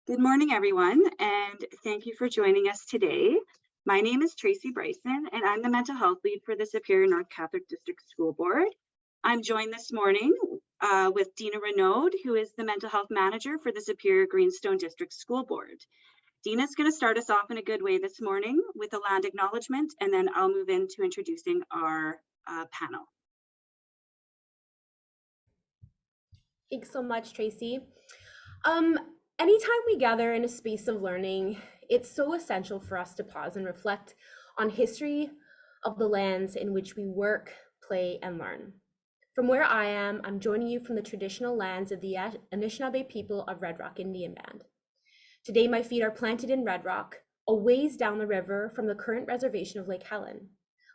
Good morning, everyone, and thank you for joining us today. My name is Tracy Bryson, and I'm the mental health lead for the Superior North Catholic District School Board. I'm joined this morning with Deana Renaud, who is the mental health manager for the Superior Greenstone District School Board. Deana's going to start us off in a good way this morning with a land acknowledgement, and then I'll move into introducing our panel. Thanks so much, Tracy. Anytime we gather in a space of learning, it's so essential for us to pause and reflect on history of the lands in which we work, play, and learn. From where I am, I'm joining you from the traditional lands of the Anishinaabe people of Red Rock Indian Band. Today, my feet are planted in Red Rock, a ways down the river from the current reservation of Lake Helen.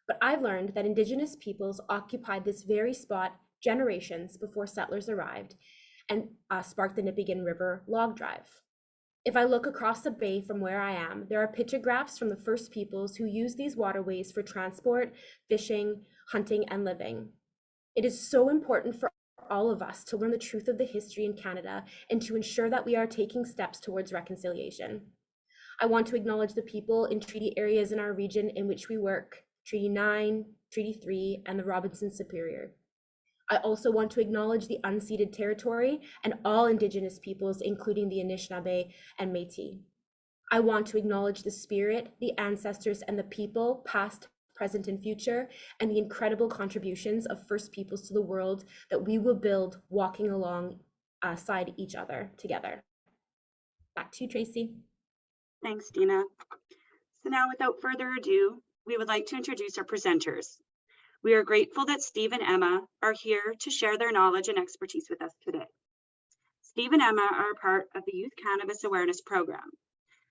But I've learned that Indigenous peoples occupied this very spot generations before settlers arrived and sparked the Nipigon River log drive. If I look across the bay from where I am, there are pictographs from the first peoples who used these waterways for transport, fishing, hunting, and living. It is so important for all of us to learn the truth of the history in Canada and to ensure that we are taking steps towards reconciliation. I want to acknowledge the people in treaty areas in our region in which we work, Treaty 9, Treaty 3, and the Robinson Superior. I also want to acknowledge the unceded territory and all Indigenous peoples, including the Anishinaabe and Métis. I want to acknowledge the spirit, the ancestors, and the people, past, present, and future, and the incredible contributions of First Peoples to the world that we will build walking alongside each other together. Back to you, Tracy. Thanks, Deana. So now, without further ado, we would like to introduce our presenters. We are grateful that Steve and Emma are here to share their knowledge and expertise with us today. Steve and Emma are a part of the Youth Cannabis Awareness Program.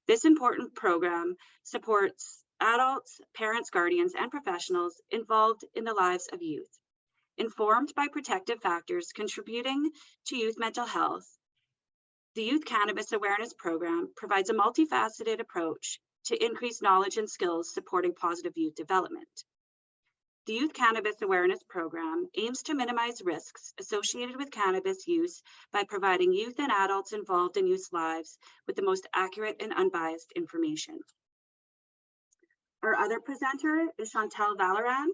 This important program supports adults, parents, guardians, and professionals involved in the lives of youth. Informed by protective factors contributing to youth mental health, the Youth Cannabis Awareness Program provides a multifaceted approach to increase knowledge and skills supporting positive youth development. The Youth Cannabis Awareness Program aims to minimize risks associated with cannabis use by providing youth and adults involved in youth lives with the most accurate and unbiased information. Our other presenter is Chantal Vallerand.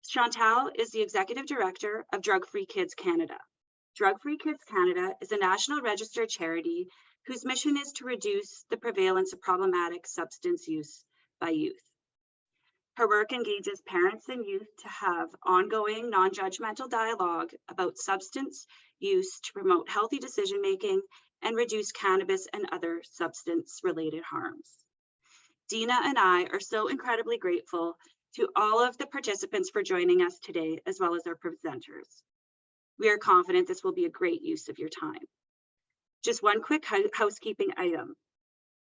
Chantal is the Executive Director of Drug Free Kids Canada. Drug Free Kids Canada is a national registered charity whose mission is to reduce the prevalence of problematic substance use by youth. Her work engages parents and youth to have ongoing non-judgmental dialogue about substance use to promote healthy decision-making and reduce cannabis and other substance-related harms. Deana and I are so incredibly grateful to all of the participants for joining us today, as well as our presenters. We are confident this will be a great use of your time. Just one quick housekeeping item.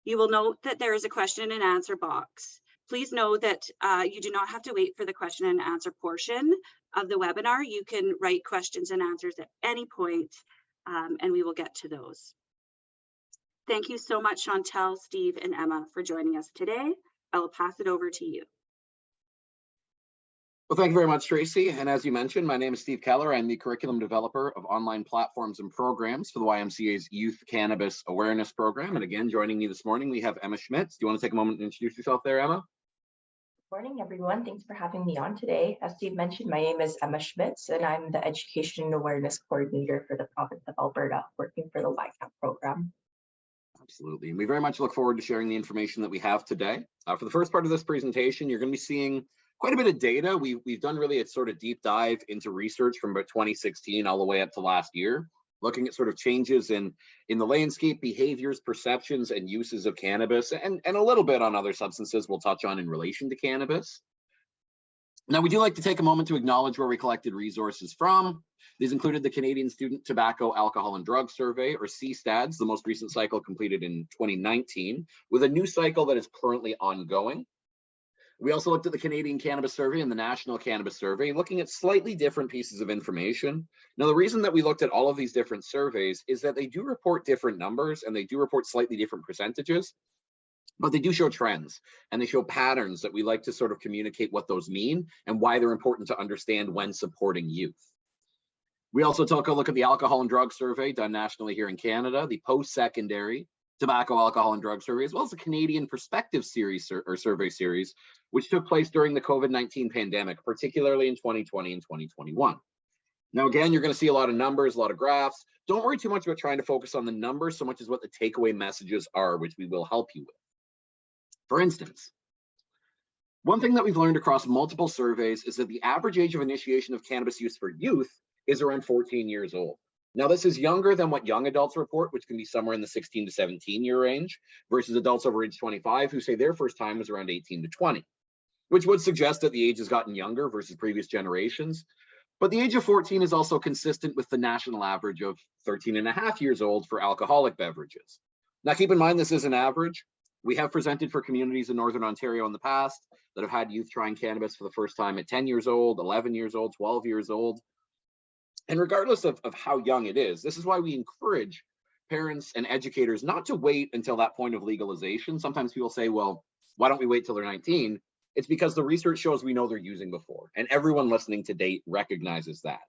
You will note that there is a question and answer box. Please know that you do not have to wait for the question and answer portion of the webinar. You can write questions and answers at any point, and we will get to those. Thank you so much, Chantal, Steve, and Emma, for joining us today. I will pass it over to you. Well, thank you very much, Tracy. And as you mentioned, my name is Steve Keller. I'm the curriculum developer of online platforms and programs for the YMCA's Youth Cannabis Awareness Program. And again, joining me this morning, we have Emma Schmitz. Do you want to take a moment and introduce yourself there, Emma? Morning, everyone. Thanks for having me on today. As Steve mentioned, my name is Emma Schmitz, and I'm the Education and Awareness Coordinator for the province of Alberta, working for the YCAP program. Absolutely. And we very much look forward to sharing the information that we have today. For the first part of this presentation, you're going to be seeing quite a bit of data. We've done really a sort of deep dive into research from about 2016 all the way up to last year, looking at sort of changes in the landscape, behaviors, perceptions, and uses of cannabis, and a little bit on other substances we'll touch on in relation to cannabis. Now, we do like to take a moment to acknowledge where we collected resources from. These included the Canadian Student Tobacco, Alcohol, and Drug Survey, or CSTADS, the most recent cycle completed in 2019, with a new cycle that is currently ongoing. We also looked at the Canadian Cannabis Survey and the National Cannabis Survey, looking at slightly different pieces of information. Now, the reason that we looked at all of these different surveys is that they do report different numbers and they do report slightly different percentages, but they do show trends and they show patterns that we like to sort of communicate what those mean and why they're important to understand when supporting youth. We also took a look at the Alcohol and Drug Survey done nationally here in Canada, the post-secondary tobacco, alcohol, and drug survey, as well as the Canadian Perspective series or survey series, which took place during the COVID-19 pandemic, particularly in 2020 and 2021. Now, again, you're going to see a lot of numbers, a lot of graphs. Don't worry too much about trying to focus on the numbers so much as what the takeaway messages are, which we will help you with. For instance, one thing that we've learned across multiple surveys is that the average age of initiation of cannabis use for youth is around 14 years old. Now, this is younger than what young adults report, which can be somewhere in the 16 to 17 year range, versus adults over age 25 who say their first time was around 18 to 20, which would suggest that the age has gotten younger versus previous generations. But the age of 14 is also consistent with the national average of 13 and a half years old for alcoholic beverages. Now, keep in mind, this is an average. We have presented for communities in Northern Ontario in the past that have had youth trying cannabis for the first time at 10 years old, 11 years old, 12 years old. And regardless of how young it is, this is why we encourage parents and educators not to wait until that point of legalization. Sometimes people say, well, why don't we wait till they're 19? It's because the research shows we know they're using before, and everyone listening to date recognizes that.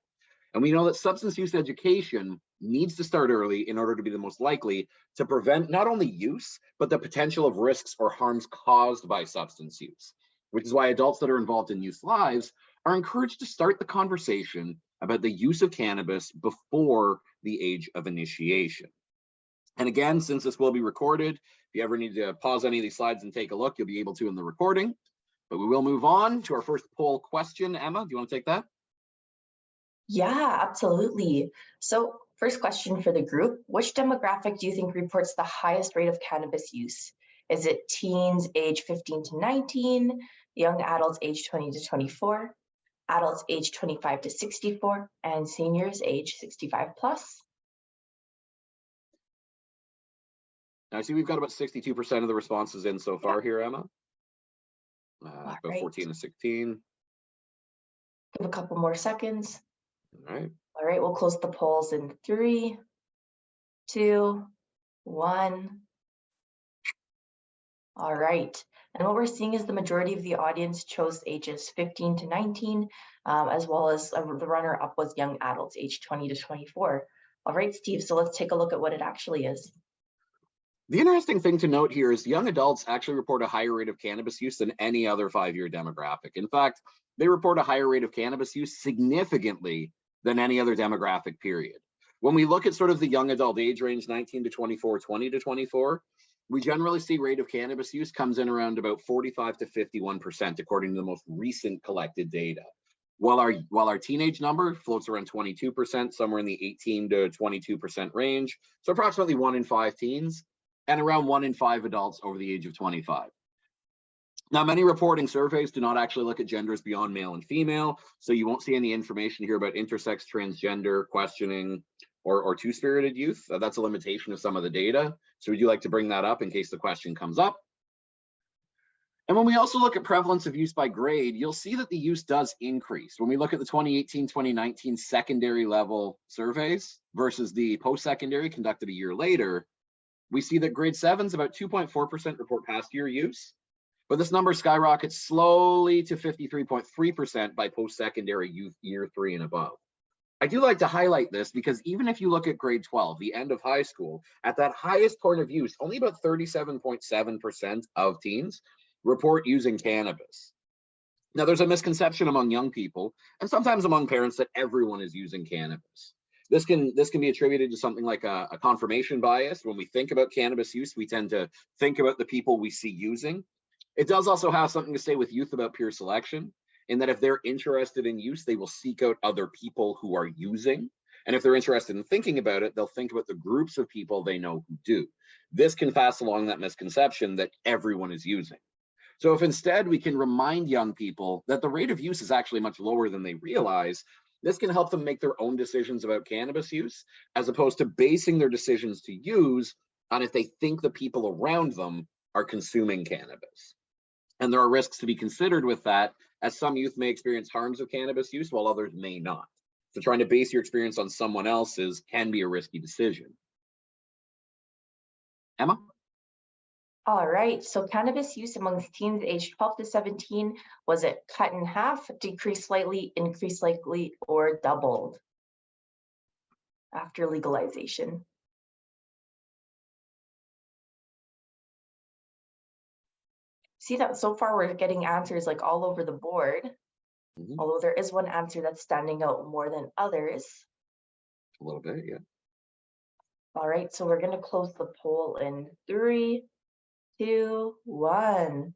And we know that substance use education needs to start early in order to be the most likely to prevent not only use, but the potential of risks or harms caused by substance use, which is why adults that are involved in youth lives are encouraged to start the conversation about the use of cannabis before the age of initiation. And again, since this will be recorded, if you ever need to pause any of these slides and take a look, you'll be able to in the recording. But we will move on to our first poll question. Emma, do you want to take that? Yeah, absolutely. So first question for the group, which demographic do you think reports the highest rate of cannabis use? Is it teens age 15 to 19, young adults age 20 to 24, adults age 25 to 64, and seniors age 65 plus? Now, I see we've got about 62% of the responses in so far here, Emma. About right. 14 to 16. Give a couple more seconds. All right. All right, we'll close the polls in 3, 2, 1. All right, and what we're seeing is the majority of the audience chose ages 15 to 19, as well as the runner-up was young adults aged 20 to 24. All right, Steve, so let's take a look at what it actually is. The interesting thing to note here is young adults actually report a higher rate of cannabis use than any other 5-year demographic. In fact, they report a higher rate of cannabis use significantly than any other demographic period. When we look at sort of the young adult age range, 19 to 24, 20 to 24, we generally see rate of cannabis use comes in around about 45 to 51%, according to the most recent collected data. While our teenage number floats around 22%, somewhere in the 18 to 22% range, so approximately 1 in 5 teens, and around 1 in 5 adults over the age of 25. Now, many reporting surveys do not actually look at genders beyond male and female, so you won't see any information here about intersex, transgender, questioning, or two-spirited youth. That's a limitation of some of the data, so we do like to bring that up in case the question comes up. And when we also look at prevalence of use by grade, you'll see that the use does increase. When we look at the 2018-2019 secondary level surveys versus the post-secondary conducted a year later, we see that grade 7's about 2.4% report past year use, but this number skyrockets slowly to 53.3% by post-secondary youth year 3 and above. I do like to highlight this because even if you look at grade 12, the end of high school, at that highest point of use, only about 37.7% of teens report using cannabis. Now, there's a misconception among young people and sometimes among parents that everyone is using cannabis. This can be attributed to something like a confirmation bias. When we think about cannabis use, we tend to think about the people we see using. It does also have something to say with youth about peer selection, in that if they're interested in use, they will seek out other people who are using. And if they're interested in thinking about it, they'll think about the groups of people they know who do. This can pass along that misconception that everyone is using. So if instead we can remind young people that the rate of use is actually much lower than they realize, this can help them make their own decisions about cannabis use, as opposed to basing their decisions to use on if they think the people around them are consuming cannabis. And there are risks to be considered with that, as some youth may experience harms of cannabis use while others may not. So trying to base your experience on someone else's can be a risky decision. Emma? All right, so cannabis use amongst teens aged 12 to 17, was it cut in half, decreased slightly, increased slightly, or doubled after legalization? See that so far we're getting answers like all over the board, although there is one answer that's standing out more than others. A little bit, yeah. All right, so we're going to close the poll in 3, 2, 1.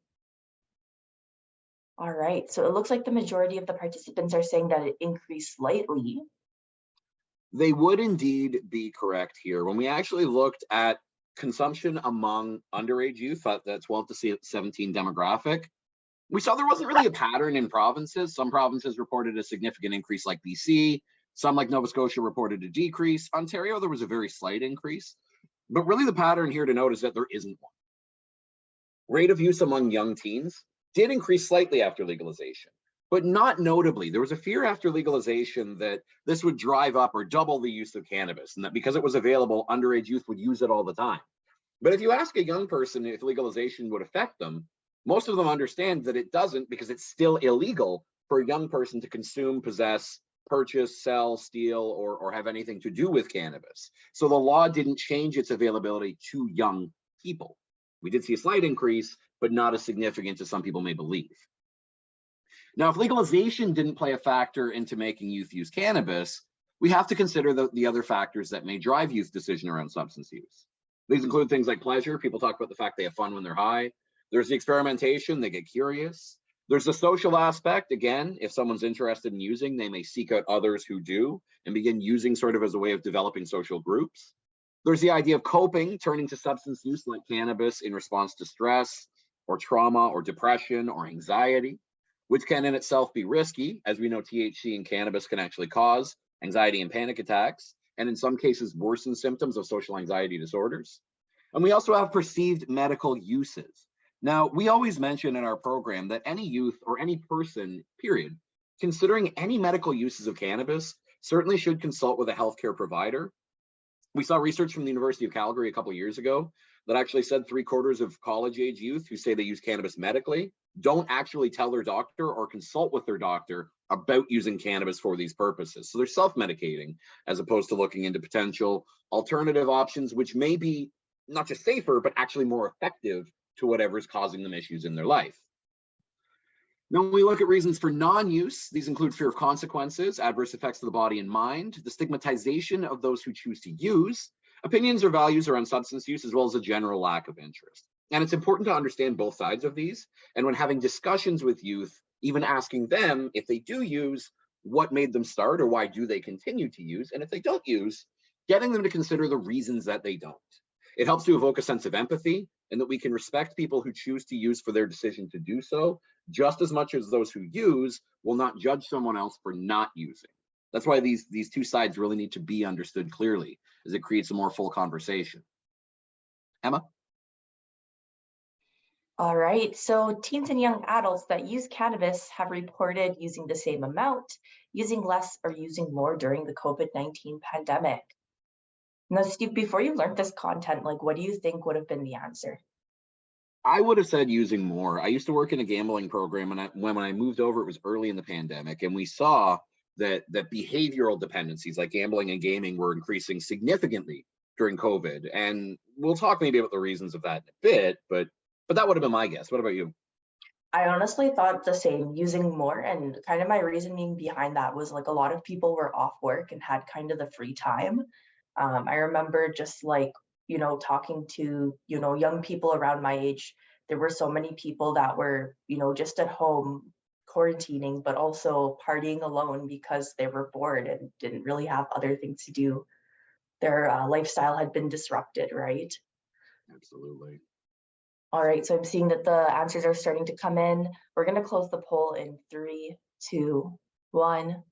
All right, so it looks like the majority of the participants are saying that it increased slightly. They would indeed be correct here. When we actually looked at consumption among underage youth, that 12 to 17 demographic, we saw there wasn't really a pattern in provinces. Some provinces reported a significant increase like BC. Some like Nova Scotia reported a decrease. Ontario, there was a very slight increase. But really the pattern here to note is that there isn't one. Rate of use among young teens did increase slightly after legalization, but not notably. There was a fear after legalization that this would drive up or double the use of cannabis, and that because it was available, underage youth would use it all the time. But if you ask a young person if legalization would affect them, most of them understand that it doesn't, because it's still illegal for a young person to consume, possess, purchase, sell, steal, or have anything to do with cannabis. So the law didn't change its availability to young people. We did see a slight increase, but not as significant as some people may believe. Now, if legalization didn't play a factor into making youth use cannabis, we have to consider the other factors that may drive youth decision around substance use. These include things like pleasure. People talk about the fact they have fun when they're high. There's the experimentation, they get curious. There's the social aspect. Again, if someone's interested in using, they may seek out others who do and begin using sort of as a way of developing social groups. There's the idea of coping, turning to substance use like cannabis in response to stress or trauma or depression or anxiety, which can in itself be risky. As we know, THC and cannabis can actually cause anxiety and panic attacks, and in some cases worsen symptoms of social anxiety disorders. And we also have perceived medical uses. Now, we always mention in our program that any youth or any person, period, considering any medical uses of cannabis certainly should consult with a healthcare provider. We saw research from the University of Calgary a couple of years ago that actually said 3/4 of college-age youth who say they use cannabis medically don't actually tell their doctor or consult with their doctor about using cannabis for these purposes. So they're self-medicating as opposed to looking into potential alternative options, which may be not just safer, but actually more effective to whatever's causing them issues in their life. Now, when we look at reasons for non-use, these include fear of consequences, adverse effects to the body and mind, the stigmatization of those who choose to use, opinions or values around substance use, as well as a general lack of interest. And it's important to understand both sides of these. And when having discussions with youth, even asking them if they do use, what made them start or why do they continue to use? And if they don't use, getting them to consider the reasons that they don't. It helps to evoke a sense of empathy and that we can respect people who choose to use for their decision to do so, just as much as those who use will not judge someone else for not using. That's why these two sides really need to be understood clearly, as it creates a more full conversation. Emma? All right, so teens and young adults that use cannabis have reported using the same amount, using less, or using more during the COVID-19 pandemic. Now, Steve, before you learned this content, like, what do you think would have been the answer? I would have said using more. I used to work in a gambling program, and when I moved over, it was early in the pandemic, and we saw that behavioral dependencies like gambling and gaming were increasing significantly during COVID. And we'll talk maybe about the reasons of that in a bit, but that would have been my guess. What about you? I honestly thought the same, using more, and kind of my reasoning behind that was like a lot of people were off work and had kind of the free time. I remember just like, talking to, young people around my age. There were so many people that were, just at home quarantining, but also partying alone because they were bored and didn't really have other things to do. Their lifestyle had been disrupted, right? Absolutely. All right, so I'm seeing that the answers are starting to come in. We're going to close the poll in 3, 2, 1.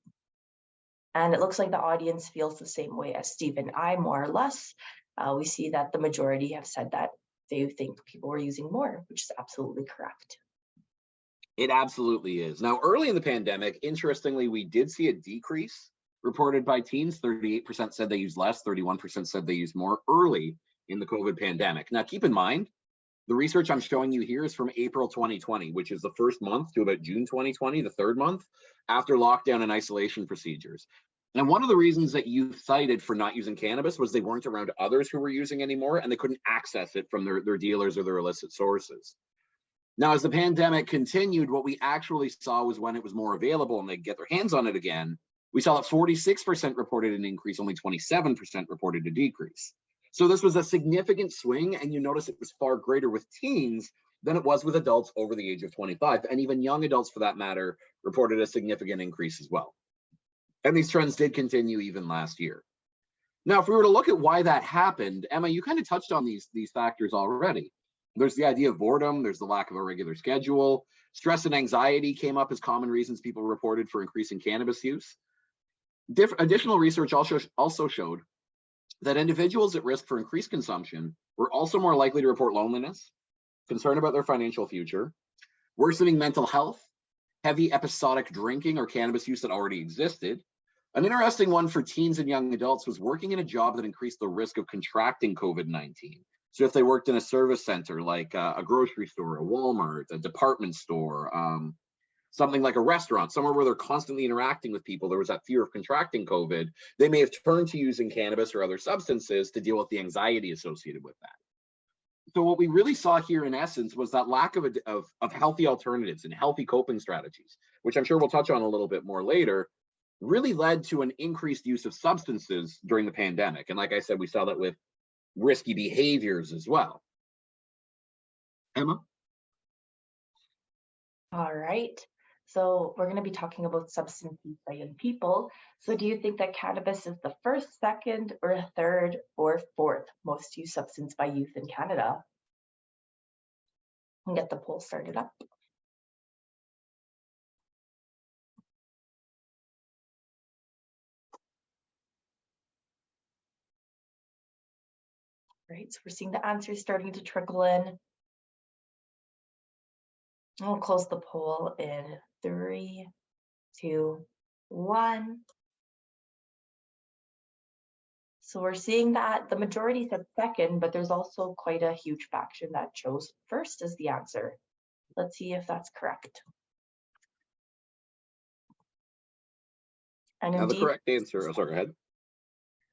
And it looks like the audience feels the same way as Steve and I, more or less. We see that the majority have said that they think people were using more, which is absolutely correct. It absolutely is. Now, early in the pandemic, interestingly, we did see a decrease reported by teens. 38% said they used less, 31% said they used more early in the COVID pandemic. Now, keep in mind, the research I'm showing you here is from April 2020, which is the first month to about June 2020, the third month, after lockdown and isolation procedures. And one of the reasons that youth cited for not using cannabis was they weren't around others who were using anymore, and they couldn't access it from their dealers or their illicit sources. Now, as the pandemic continued, what we actually saw was when it was more available and they get their hands on it again, we saw that 46% reported an increase, only 27% reported a decrease. So this was a significant swing, and you notice it was far greater with teens than it was with adults over the age of 25. And even young adults, for that matter, reported a significant increase as well. And these trends did continue even last year. Now, if we were to look at why that happened, Emma, you kind of touched on these factors already. There's the idea of boredom, there's the lack of a regular schedule. Stress and anxiety came up as common reasons people reported for increasing cannabis use. Additional research also showed that individuals at risk for increased consumption were also more likely to report loneliness, concern about their financial future, worsening mental health, heavy episodic drinking or cannabis use that already existed. An interesting one for teens and young adults was working in a job that increased the risk of contracting COVID-19. So if they worked in a service center like a grocery store, a Walmart, a department store, something like a restaurant, somewhere where they're constantly interacting with people, there was that fear of contracting COVID, they may have turned to using cannabis or other substances to deal with the anxiety associated with that. So what we really saw here in essence was that lack of healthy alternatives and healthy coping strategies, which I'm sure we'll touch on a little bit more later, really led to an increased use of substances during the pandemic. And like I said, we saw that with risky behaviors as well. Emma? All right. So we're going to be talking about substance use by young people. So do you think that cannabis is the first, second, or third, or fourth most used substance by youth in Canada? And get the poll started up. Right, so we're seeing the answers starting to trickle in. We'll close the poll in 3, 2, 1. So we're seeing that the majority said second, but there's also quite a huge faction that chose first as the answer. Let's see if that's correct. And Now indeed, the correct answer, oh, sorry, go ahead.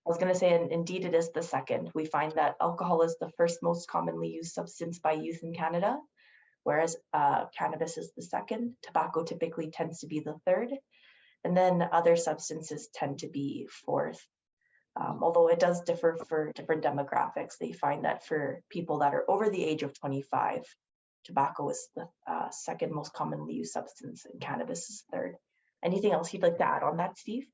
I was going to say, and indeed it is the second. We find that alcohol is the first most commonly used substance by youth in Canada, whereas cannabis is the second. Tobacco typically tends to be the third, and then other substances tend to be fourth. Although it does differ for different demographics. They find that for people that are over the age of 25, tobacco is the second most commonly used substance and cannabis is third. Anything else you'd like to add on that, Steve?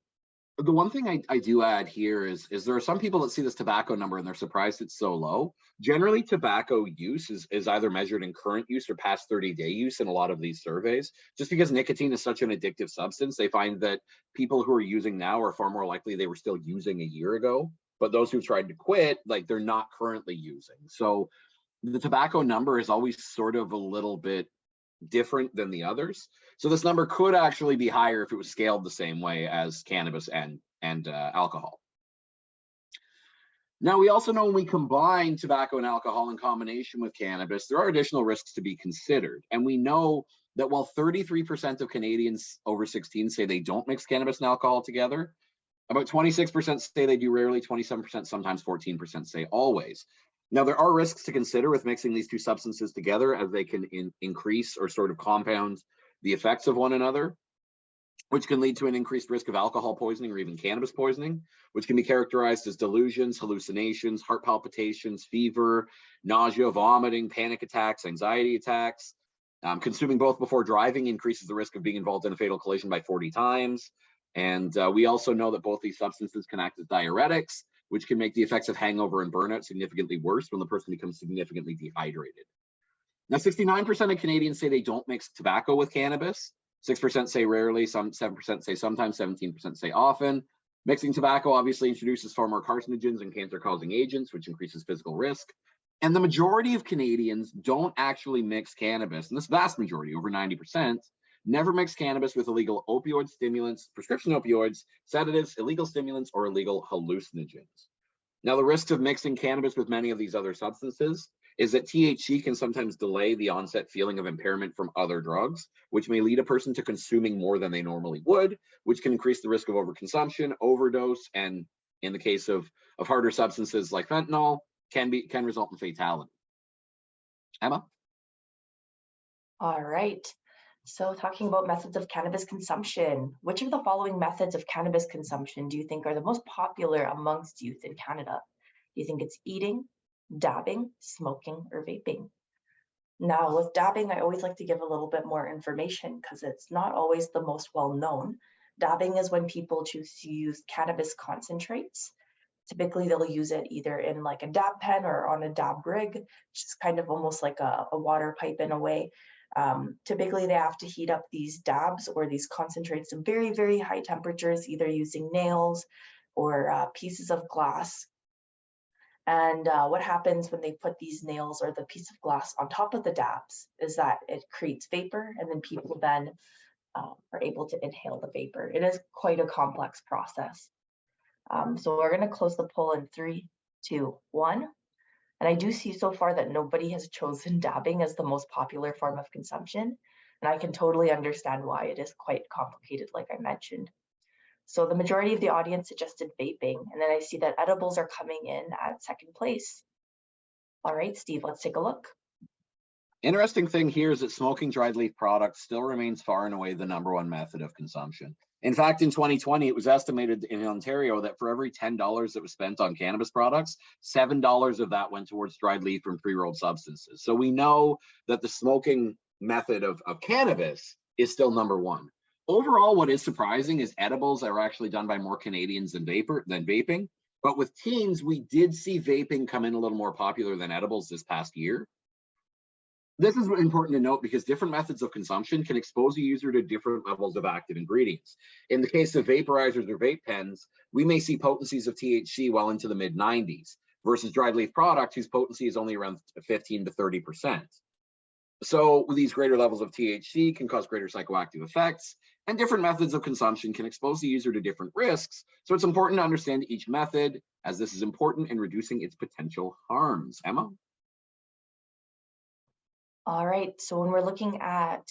The one thing I do add here is there are some people that see this tobacco number and they're surprised it's so low. Generally, tobacco use is either measured in current use or past 30-day use in a lot of these surveys. Just because nicotine is such an addictive substance, they find that people who are using now are far more likely they were still using a year ago. But those who've tried to quit, like they're not currently using. So the tobacco number is always sort of a little bit different than the others. So this number could actually be higher if it was scaled the same way as cannabis and alcohol. Now, we also know when we combine tobacco and alcohol in combination with cannabis, there are additional risks to be considered. And we know that while 33% of Canadians over 16 say they don't mix cannabis and alcohol together, about 26% say they do rarely, 27%, sometimes 14% say always. Now, there are risks to consider with mixing these two substances together, as they can increase or sort of compound the effects of one another, which can lead to an increased risk of alcohol poisoning or even cannabis poisoning, which can be characterized as delusions, hallucinations, heart palpitations, fever, nausea, vomiting, panic attacks, anxiety attacks. Consuming both before driving increases the risk of being involved in a fatal collision by 40 times. And we also know that both these substances can act as diuretics, which can make the effects of hangover and burnout significantly worse when the person becomes significantly dehydrated. Now, 69% of Canadians say they don't mix tobacco with cannabis. 6% say rarely, 7% say sometimes, 17% say often. Mixing tobacco obviously introduces far more carcinogens and cancer-causing agents, which increases physical risk. And the majority of Canadians don't actually mix cannabis, and this vast majority, over 90%, never mix cannabis with illegal opioid stimulants, prescription opioids, sedatives, illegal stimulants, or illegal hallucinogens. Now, the risks of mixing cannabis with many of these other substances is that THC can sometimes delay the onset feeling of impairment from other drugs, which may lead a person to consuming more than they normally would, which can increase the risk of overconsumption, overdose, and in the case of harder substances like fentanyl, can result in fatality. Emma? All right. So talking about methods of cannabis consumption, which of the following methods of cannabis consumption do you think are the most popular amongst youth in Canada? Do you think it's eating, dabbing, smoking, or vaping? Now, with dabbing, I always like to give a little bit more information because it's not always the most well known. Dabbing is when people choose to use cannabis concentrates. Typically, they'll use it either in like a dab pen or on a dab rig, which is kind of almost like a water pipe in a way. Typically, they have to heat up these dabs or these concentrates to very, very high temperatures, either using nails or pieces of glass. And what happens when they put these nails or the piece of glass on top of the dabs is that it creates vapor, and then people then are able to inhale the vapor. It is quite a complex process. So we're going to close the poll in 3, 2, 1. And I do see so far that nobody has chosen dabbing as the most popular form of consumption. And I can totally understand why. It is quite complicated, like I mentioned. So the majority of the audience suggested vaping. And then I see that edibles are coming in at second place. All right, Steve, let's take a look. Interesting thing here is that smoking dried leaf products still remains far and away the #1 method of consumption. In fact, in 2020, it was estimated in Ontario that for every $10 that was spent on cannabis products, $7 of that went towards dried leaf and pre-rolled substances. So we know that the smoking method of cannabis is still #1. Overall, what is surprising is edibles are actually done by more Canadians than vaping. But with teens, we did see vaping come in a little more popular than edibles this past year. This is important to note because different methods of consumption can expose a user to different levels of active ingredients. In the case of vaporizers or vape pens, we may see potencies of THC well into the mid-90s versus dried leaf products whose potency is only around 15 to 30%. So these greater levels of THC can cause greater psychoactive effects, and different methods of consumption can expose the user to different risks. So it's important to understand each method, as this is important in reducing its potential harms. Emma? All right, so when we're looking at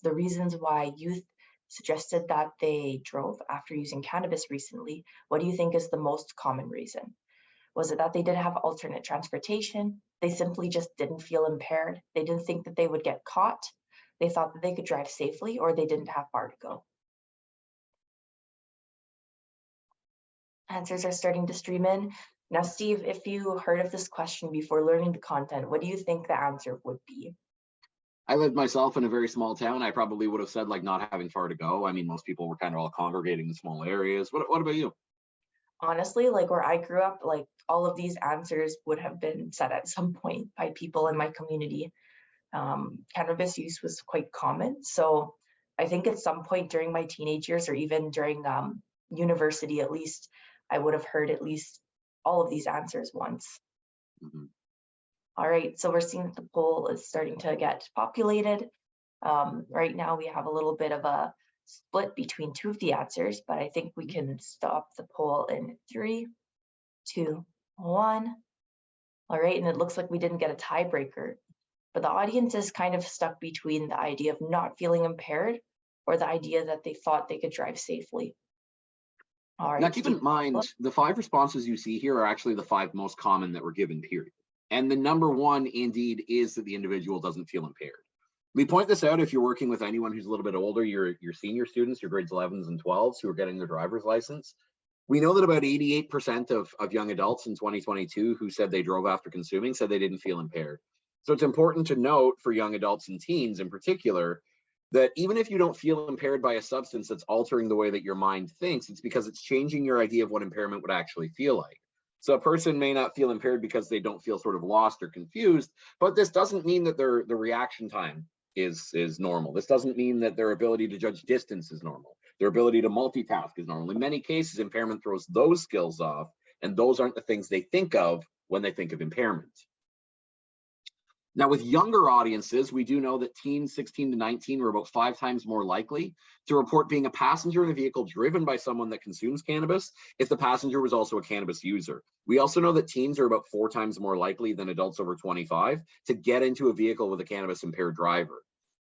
the reasons why youth suggested that they drove after using cannabis recently, what do you think is the most common reason? Was it that they didn't have alternate transportation? They simply just didn't feel impaired? They didn't think that they would get caught? They thought that they could drive safely, or they didn't have far to go? Answers are starting to stream in. Now, Steve, if you heard of this question before learning the content, what do you think the answer would be? I lived myself in a very small town. I probably would have said like not having far to go. I mean, most people were kind of all congregating in small areas. What about you? Honestly, like where I grew up, like all of these answers would have been said at some point by people in my community. Cannabis use was quite common. So I think at some point during my teenage years or even during university, at least, I would have heard at least all of these answers once. Mm-hmm. All right, so we're seeing that the poll is starting to get populated. Right now we have a little bit of a split between two of the answers, but I think we can stop the poll in 3, 2, 1. All right, and it looks like we didn't get a tiebreaker, but the audience is kind of stuck between the idea of not feeling impaired or the idea that they thought they could drive safely. All right. Now, keep in mind, the 5 responses you see here are actually the 5 most common that were given, period. And the #1 indeed is that the individual doesn't feel impaired. We point this out if you're working with anyone who's a little bit older, your senior students, your grades 11s and 12s who are getting their driver's license. We know that about 88% of young adults in 2022 who said they drove after consuming said they didn't feel impaired. So it's important to note for young adults and teens in particular, that even if you don't feel impaired by a substance that's altering the way that your mind thinks, it's because it's changing your idea of what impairment would actually feel like. So a person may not feel impaired because they don't feel sort of lost or confused, but this doesn't mean that their reaction time is normal. This doesn't mean that their ability to judge distance is normal. Their ability to multitask is normal. In many cases, impairment throws those skills off, and those aren't the things they think of when they think of impairment. Now, with younger audiences, we do know that teens 16 to 19 were about 5 times more likely to report being a passenger in a vehicle driven by someone that consumes cannabis if the passenger was also a cannabis user. We also know that teens are about 4 times more likely than adults over 25 to get into a vehicle with a cannabis impaired driver.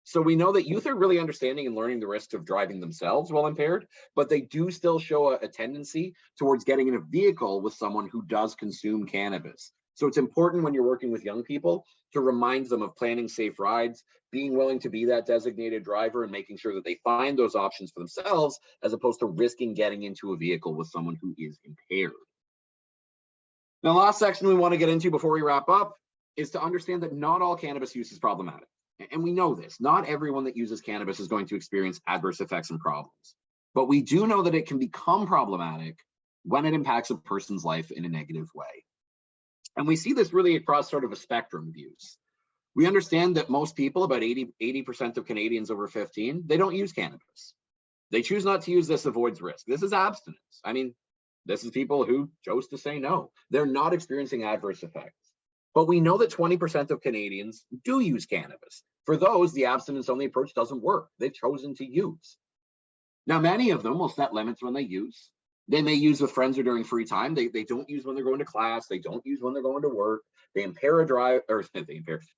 So we know that youth are really understanding and learning the risks of driving themselves while impaired, but they do still show a tendency towards getting in a vehicle with someone who does consume cannabis. So it's important when you're working with young people to remind them of planning safe rides, being willing to be that designated driver, and making sure that they find those options for themselves, as opposed to risking getting into a vehicle with someone who is impaired. Now, the last section we want to get into before we wrap up is to understand that not all cannabis use is problematic. And we know this. Not everyone that uses cannabis is going to experience adverse effects and problems. But we do know that it can become problematic when it impacts a person's life in a negative way. And we see this really across sort of a spectrum of use. We understand that most people, about 80% of Canadians over 15, they don't use cannabis. They choose not to use this, avoids risk. This is abstinence. I mean, this is people who chose to say no. They're not experiencing adverse effects. But we know that 20% of Canadians do use cannabis. For those, the abstinence-only approach doesn't work. They've chosen to use. Now, many of them will set limits when they use. They may use with friends or during free time. They don't use when they're going to class. They don't use when they're going to work. They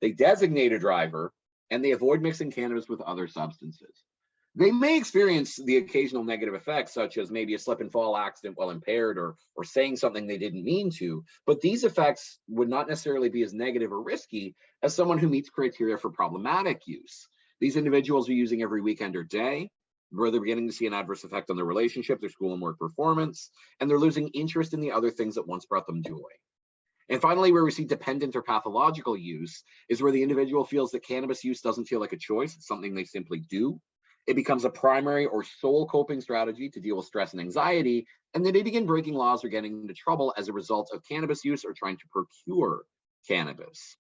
they designate a driver, and they avoid mixing cannabis with other substances. They may experience the occasional negative effects, such as maybe a slip and fall accident while impaired, or saying something they didn't mean to, but these effects would not necessarily be as negative or risky as someone who meets criteria for problematic use. These individuals are using every weekend or day, where they're beginning to see an adverse effect on their relationship, their school and work performance, and they're losing interest in the other things that once brought them joy. And finally, where we see dependent or pathological use is where the individual feels that cannabis use doesn't feel like a choice, it's something they simply do. It becomes a primary or sole coping strategy to deal with stress and anxiety, and they may begin breaking laws or getting into trouble as a result of cannabis use or trying to procure cannabis.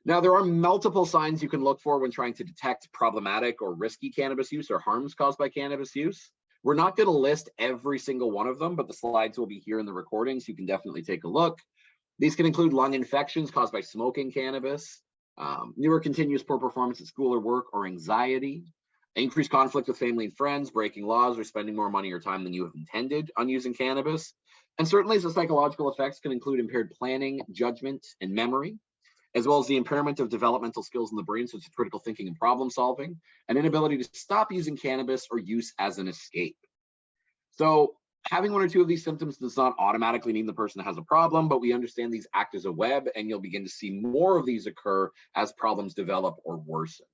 Now, there are multiple signs you can look for when trying to detect problematic or risky cannabis use or harms caused by cannabis use. We're not going to list every single one of them, but the slides will be here in the recording, so you can definitely take a look. These can include lung infections caused by smoking cannabis, newer continuous poor performance at school or work, or anxiety, increased conflict with family and friends, breaking laws, or spending more money or time than you have intended on using cannabis. And certainly the psychological effects can include impaired planning, judgment, and memory, as well as the impairment of developmental skills in the brain, such as critical thinking and problem solving, and inability to stop using cannabis or use as an escape. So having one or two of these symptoms does not automatically mean the person has a problem, but we understand these act as a web, and you'll begin to see more of these occur as problems develop or worsen.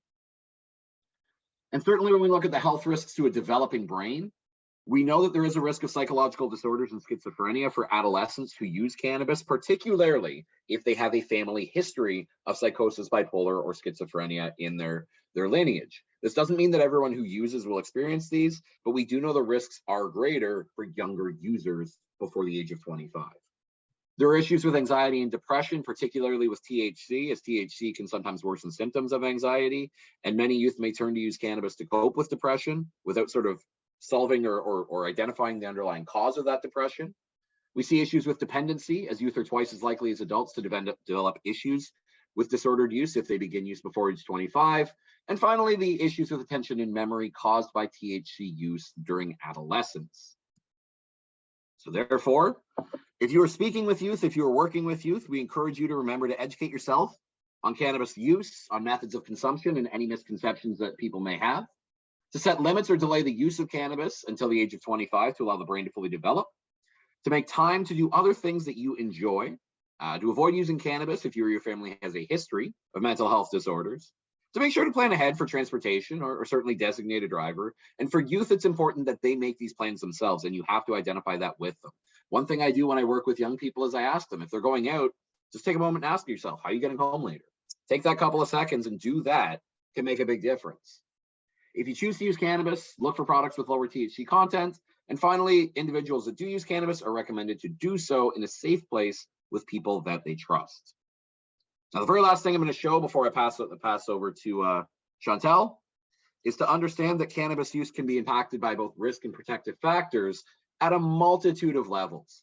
And certainly when we look at the health risks to a developing brain, we know that there is a risk of psychological disorders and schizophrenia for adolescents who use cannabis, particularly if they have a family history of psychosis, bipolar, or schizophrenia in their lineage. This doesn't mean that everyone who uses will experience these, but we do know the risks are greater for younger users before the age of 25. There are issues with anxiety and depression, particularly with THC, as THC can sometimes worsen symptoms of anxiety, and many youth may turn to use cannabis to cope with depression without sort of solving or identifying the underlying cause of that depression. We see issues with dependency, as youth are twice as likely as adults to develop issues with disordered use if they begin use before age 25. And finally, the issues with attention and memory caused by THC use during adolescence. So therefore, if you are speaking with youth, if you are working with youth, we encourage you to remember to educate yourself on cannabis use, on methods of consumption, and any misconceptions that people may have, to set limits or delay the use of cannabis until the age of 25 to allow the brain to fully develop, to make time to do other things that you enjoy, to avoid using cannabis if you or your family has a history of mental health disorders, to make sure to plan ahead for transportation or certainly designate a driver. And for youth, it's important that they make these plans themselves, and you have to identify that with them. One thing I do when I work with young people is I ask them, if they're going out, just take a moment and ask yourself, how are you getting home later? Take that couple of seconds and do that can make a big difference. If you choose to use cannabis, look for products with lower THC content. And finally, individuals that do use cannabis are recommended to do so in a safe place with people that they trust. Now, the very last thing I'm going to show before I pass over to Chantal is to understand that cannabis use can be impacted by both risk and protective factors at a multitude of levels.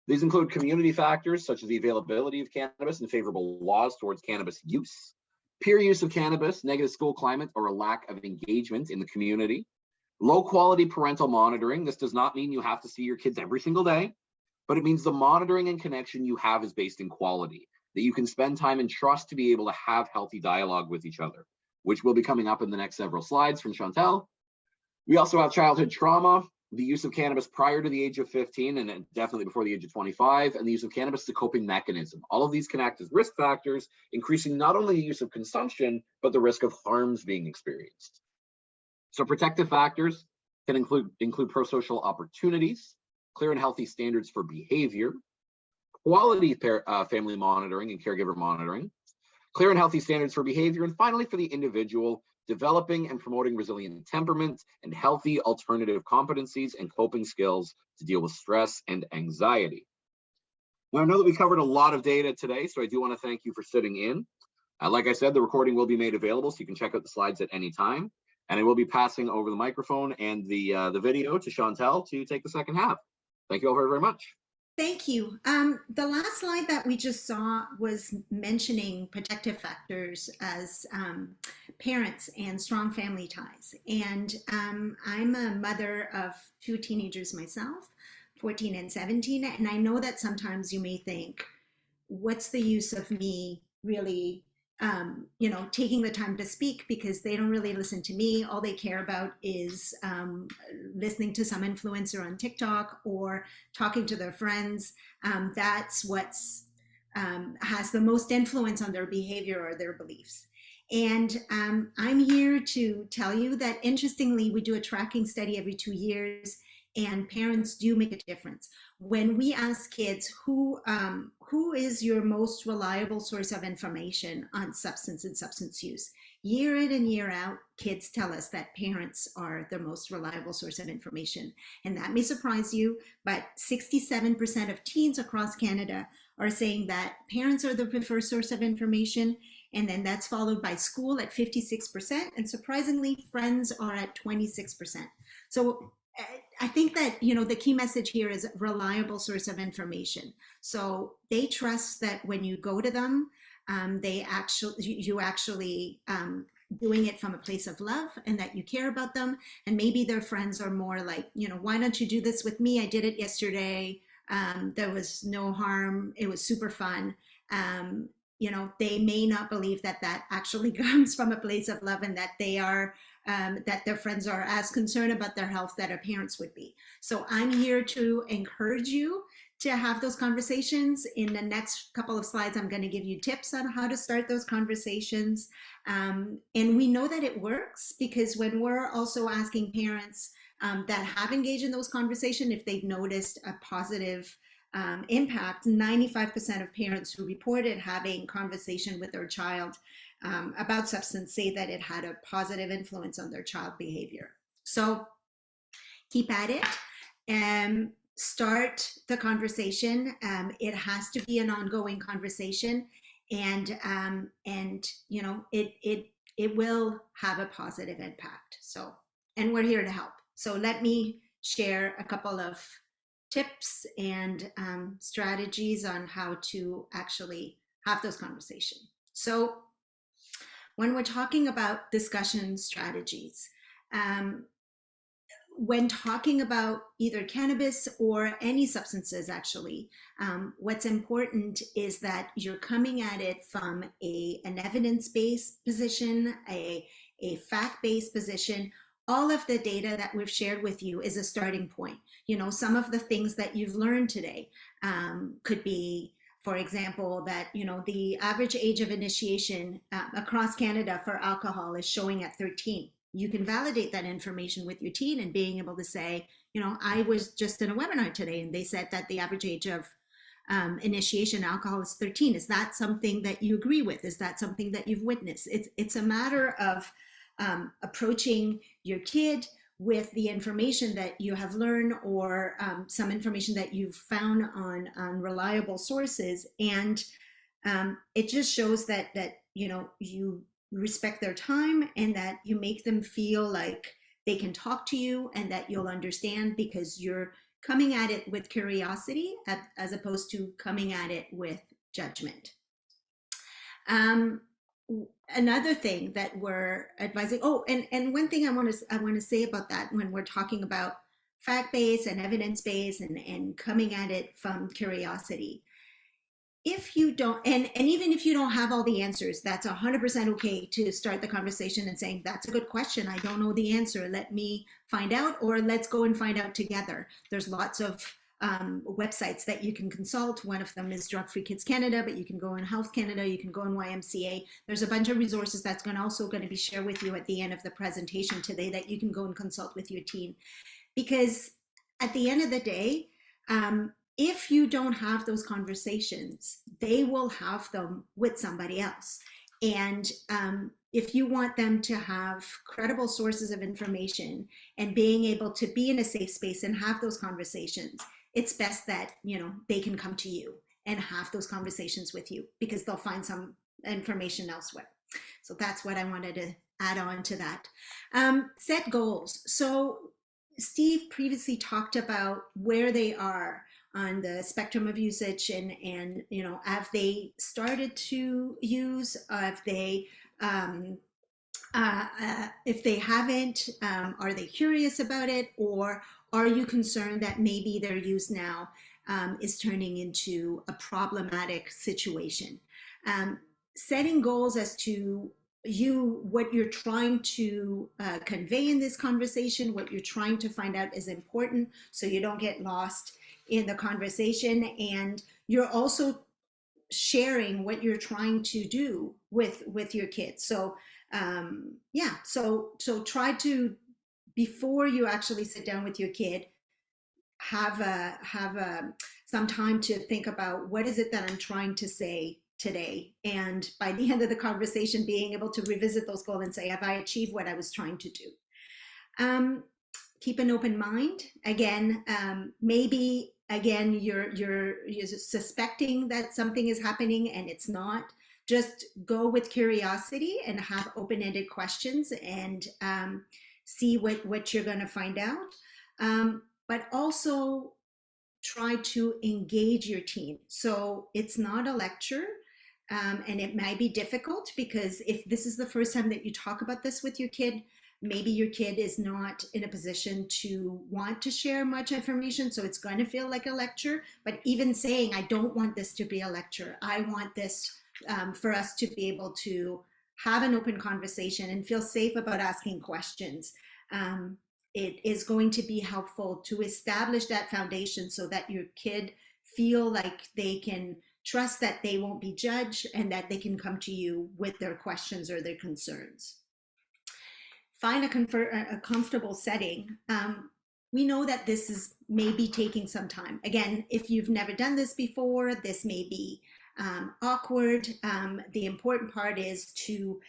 These include community factors such as the availability of cannabis and favorable laws towards cannabis use, peer use of cannabis, negative school climate, or a lack of engagement in the community, low quality parental monitoring. This does not mean you have to see your kids every single day, but it means the monitoring and connection you have is based in quality, that you can spend time and trust to be able to have healthy dialogue with each other, which will be coming up in the next several slides from Chantal. We also have childhood trauma, the use of cannabis prior to the age of 15 and then definitely before the age of 25, and the use of cannabis as a coping mechanism. All of these can act as risk factors, increasing not only the use of consumption, but the risk of harms being experienced. So protective factors can include pro-social opportunities, clear and healthy standards for behavior, quality family monitoring and caregiver monitoring, clear and healthy standards for behavior, and finally for the individual, developing and promoting resilient temperament and healthy alternative competencies and coping skills to deal with stress and anxiety. Now, I know that we covered a lot of data today, so I do want to thank you for sitting in. Like I said, the recording will be made available, so you can check out the slides at any time. And I will be passing over the microphone and the video to Chantal to take the second half. Thank you all very, very much. Thank you. The last slide that we just saw was mentioning protective factors as parents and strong family ties. And I'm a mother of 2 teenagers myself, 14 and 17. And I know that sometimes you may think, what's the use of me really taking the time to speak, because they don't really listen to me. All they care about is listening to some influencer on TikTok or talking to their friends. That's what's has the most influence on their behavior or their beliefs. And I'm here to tell you that, interestingly, we do a tracking study every 2 years, and parents do make a difference. When we ask kids who is your most reliable source of information on substance and substance use, year in and year out, kids tell us that parents are the most reliable source of information. And that may surprise you, but 67% of teens across Canada are saying that parents are the preferred source of information. And then that's followed by school at 56%. And surprisingly, friends are at 26%. So I think that, the key message here is reliable source of information. So they trust that when you go to them, you actually doing it from a place of love and that you care about them. And maybe their friends are more like, why don't you do this with me? I did it yesterday. There was no harm. It was super fun. They may not believe that actually comes from a place of love, and that they are that their friends are as concerned about their health that our parents would be. So I'm here to encourage you to have those conversations. In the next couple of slides, I'm going to give you tips on how to start those conversations. And we know that it works, because when we're also asking parents that have engaged in those conversations, if they've noticed a positive impact, 95% of parents who reported having conversation with their child about substance say that it had a positive influence on their child behavior. So keep at it and start the conversation. It has to be an ongoing conversation, and it will have a positive impact. So, and we're here to help. So let me share a couple of tips and strategies on how to actually have those conversations. So when we're talking about discussion strategies, when talking about either cannabis or any substances, actually, what's important is that you're coming at it from an evidence-based position, a fact-based position. All of the data that we've shared with you is a starting point. Some of the things that you've learned today could be, for example, that, the average age of initiation across Canada for alcohol is showing at 13. You can validate that information with your teen and being able to say, I was just in a webinar today and they said that the average age of initiation alcohol is 13. Is that something that you agree with? Is that something that you've witnessed? It's a matter of approaching your kid with the information that you have learned, or some information that you've found on reliable sources. And it just shows that you respect their time, and that you make them feel like they can talk to you and that you'll understand, because you're coming at it with curiosity as opposed to coming at it with judgment. Another thing that we're advising, and one thing I want to say about that, when we're talking about fact-based and evidence-based and coming at it from curiosity, if you don't, and even if you don't have all the answers, that's 100% okay to start the conversation and saying, that's a good question. I don't know the answer. Let me find out, or let's go and find out together. There's lots of websites that you can consult. One of them is Drug Free Kids Canada, but you can go on Health Canada, you can go on YMCA. There's a bunch of resources that's also going to be shared with you at the end of the presentation today that you can go and consult with your teen. Because at the end of the day, if you don't have those conversations, they will have them with somebody else. And if you want them to have credible sources of information and being able to be in a safe space and have those conversations, it's best that, you know, they can come to you and have those conversations with you, because they'll find some information elsewhere. So that's what I wanted to add on to that. Set goals. So Steve previously talked about where they are on the spectrum of usage, and you know, have they started to use, if they haven't, are they curious about it, or are you concerned that maybe their use now is turning into a problematic situation? Setting goals as to what you're trying to convey in this conversation, what you're trying to find out is important, so you don't get lost in the conversation, and you're also sharing what you're trying to do with your kids. So yeah, so try to, before you actually sit down with your kid, have some time to think about, what is it that I'm trying to say today? And by the end of the conversation, being able to revisit those goals and say, have I achieved what I was trying to do? Keep an open mind. Again, maybe again you're suspecting that something is happening and it's not. Just go with curiosity and have open-ended questions, and see what you're going to find out. But also try to engage your teen. So it's not a lecture, and it might be difficult, because if this is the first time that you talk about this with your kid, maybe your kid is not in a position to want to share much information, so it's going to feel like a lecture. But even saying, I don't want this to be a lecture, I want this for us to be able to have an open conversation and feel safe about asking questions. It is going to be helpful to establish that foundation so that your kid feel like they can trust that they won't be judged and that they can come to you with their questions or their concerns. Find a comfortable setting. We know that this is maybe taking some time. Again, if you've never done this before, this may be awkward. The important part is to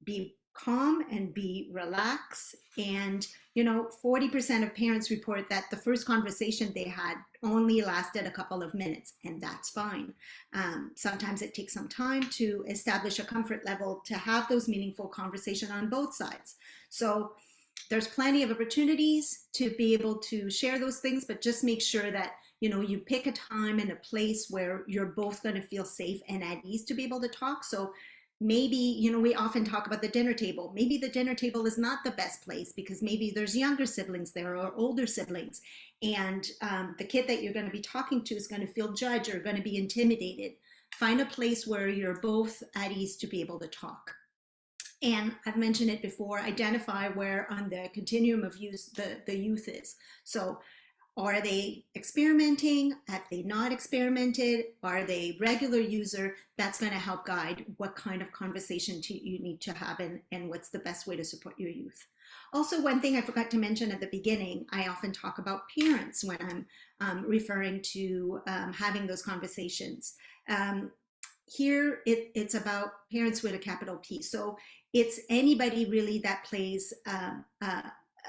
be calm and be relaxed. And, you know, 40% of parents report that the first conversation they had only lasted a couple of minutes, and that's fine. Sometimes it takes some time to establish a comfort level to have those meaningful conversations on both sides. So there's plenty of opportunities to be able to share those things, but just make sure that, you know, you pick a time and a place where you're both going to feel safe and at ease to be able to talk. So maybe, you know, we often talk about the dinner table. Maybe the dinner table is not the best place, because maybe there's younger siblings there or older siblings, and the kid that you're going to be talking to is going to feel judged or going to be intimidated. Find a place where you're both at ease to be able to talk. And I've mentioned it before, identify where on the continuum of use the youth is. So are they experimenting? Have they not experimented? Are they regular user? That's going to help guide what kind of conversation you need to have, and what's the best way to support your youth. Also, one thing I forgot to mention at the beginning, I often talk about parents when I'm referring to having those conversations. Here, it's about parents with a capital P. So it's anybody really that plays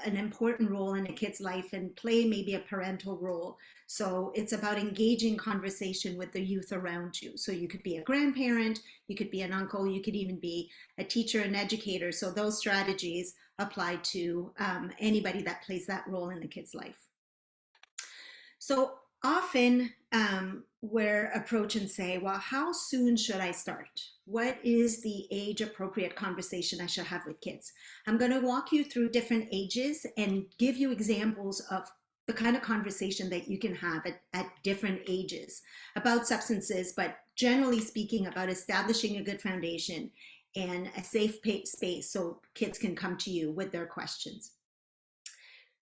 an important role in a kid's life and play maybe a parental role. So it's about engaging conversation with the youth around you. So you could be a grandparent, you could be an uncle, you could even be a teacher, an educator. So those strategies apply to anybody that plays that role in the kid's life. So often we're approach and say, well, how soon should I start? What is the age appropriate conversation I should have with kids? I'm going to walk you through different ages and give you examples of the kind of conversation that you can have at different ages about substances, but generally speaking about establishing a good foundation and a safe space so kids can come to you with their questions.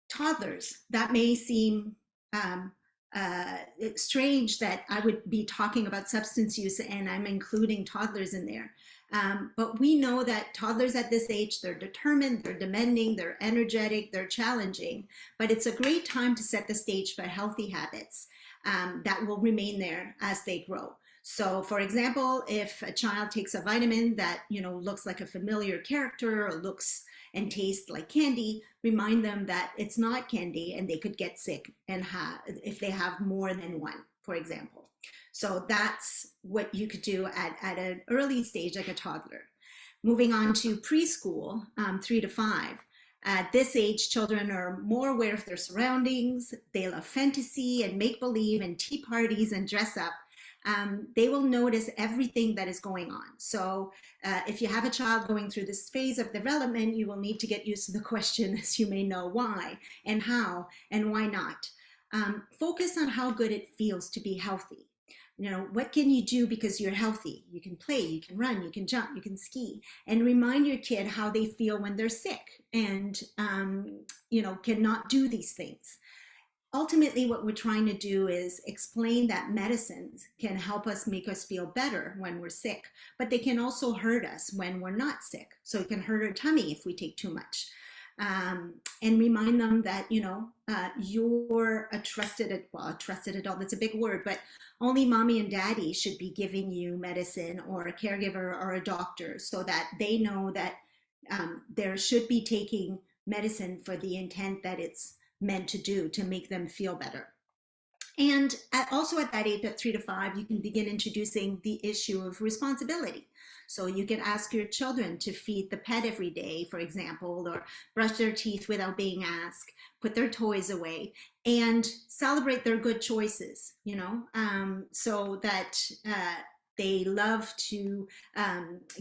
Toddlers, that may seem strange that I would be talking about substance use and I'm including toddlers in there. But we know that toddlers at this age, they're determined, they're demanding, they're energetic, they're challenging, but it's a great time to set the stage for healthy habits that will remain there as they grow. So for example, if a child takes a vitamin that, you know, looks like a familiar character or looks and tastes like candy, remind them that it's not candy and they could get sick and if they have more than one, for example. So that's what you could do at an early stage, like a toddler. Moving on to preschool, 3 to 5. At this age, children are more aware of their surroundings. They love fantasy and make-believe and tea parties and dress up. They will notice everything that is going on. So if you have a child going through this phase of development, you will need to get used to the question, as you may know, why and how and why not. Focus on how good it feels to be healthy. You know, what can you do because you're healthy? You can play, you can run, you can jump, you can ski, and remind your kid how they feel when they're sick and, you know, cannot do these things. Ultimately, what we're trying to do is explain that medicines can help us make us feel better when we're sick, but they can also hurt us when we're not sick. So it can hurt our tummy if we take too much. And remind them that, you know, you're a trusted adult, that's a big word, but only mommy and daddy should be giving you medicine or a caregiver or a doctor so that they know that there should be taking medicine for the intent that it's meant to do to make them feel better. And also at that age, at 3 to 5, you can begin introducing the issue of responsibility. So you can ask your children to feed the pet every day, for example, or brush their teeth without being asked, put their toys away, and celebrate their good choices, you know, so that they love to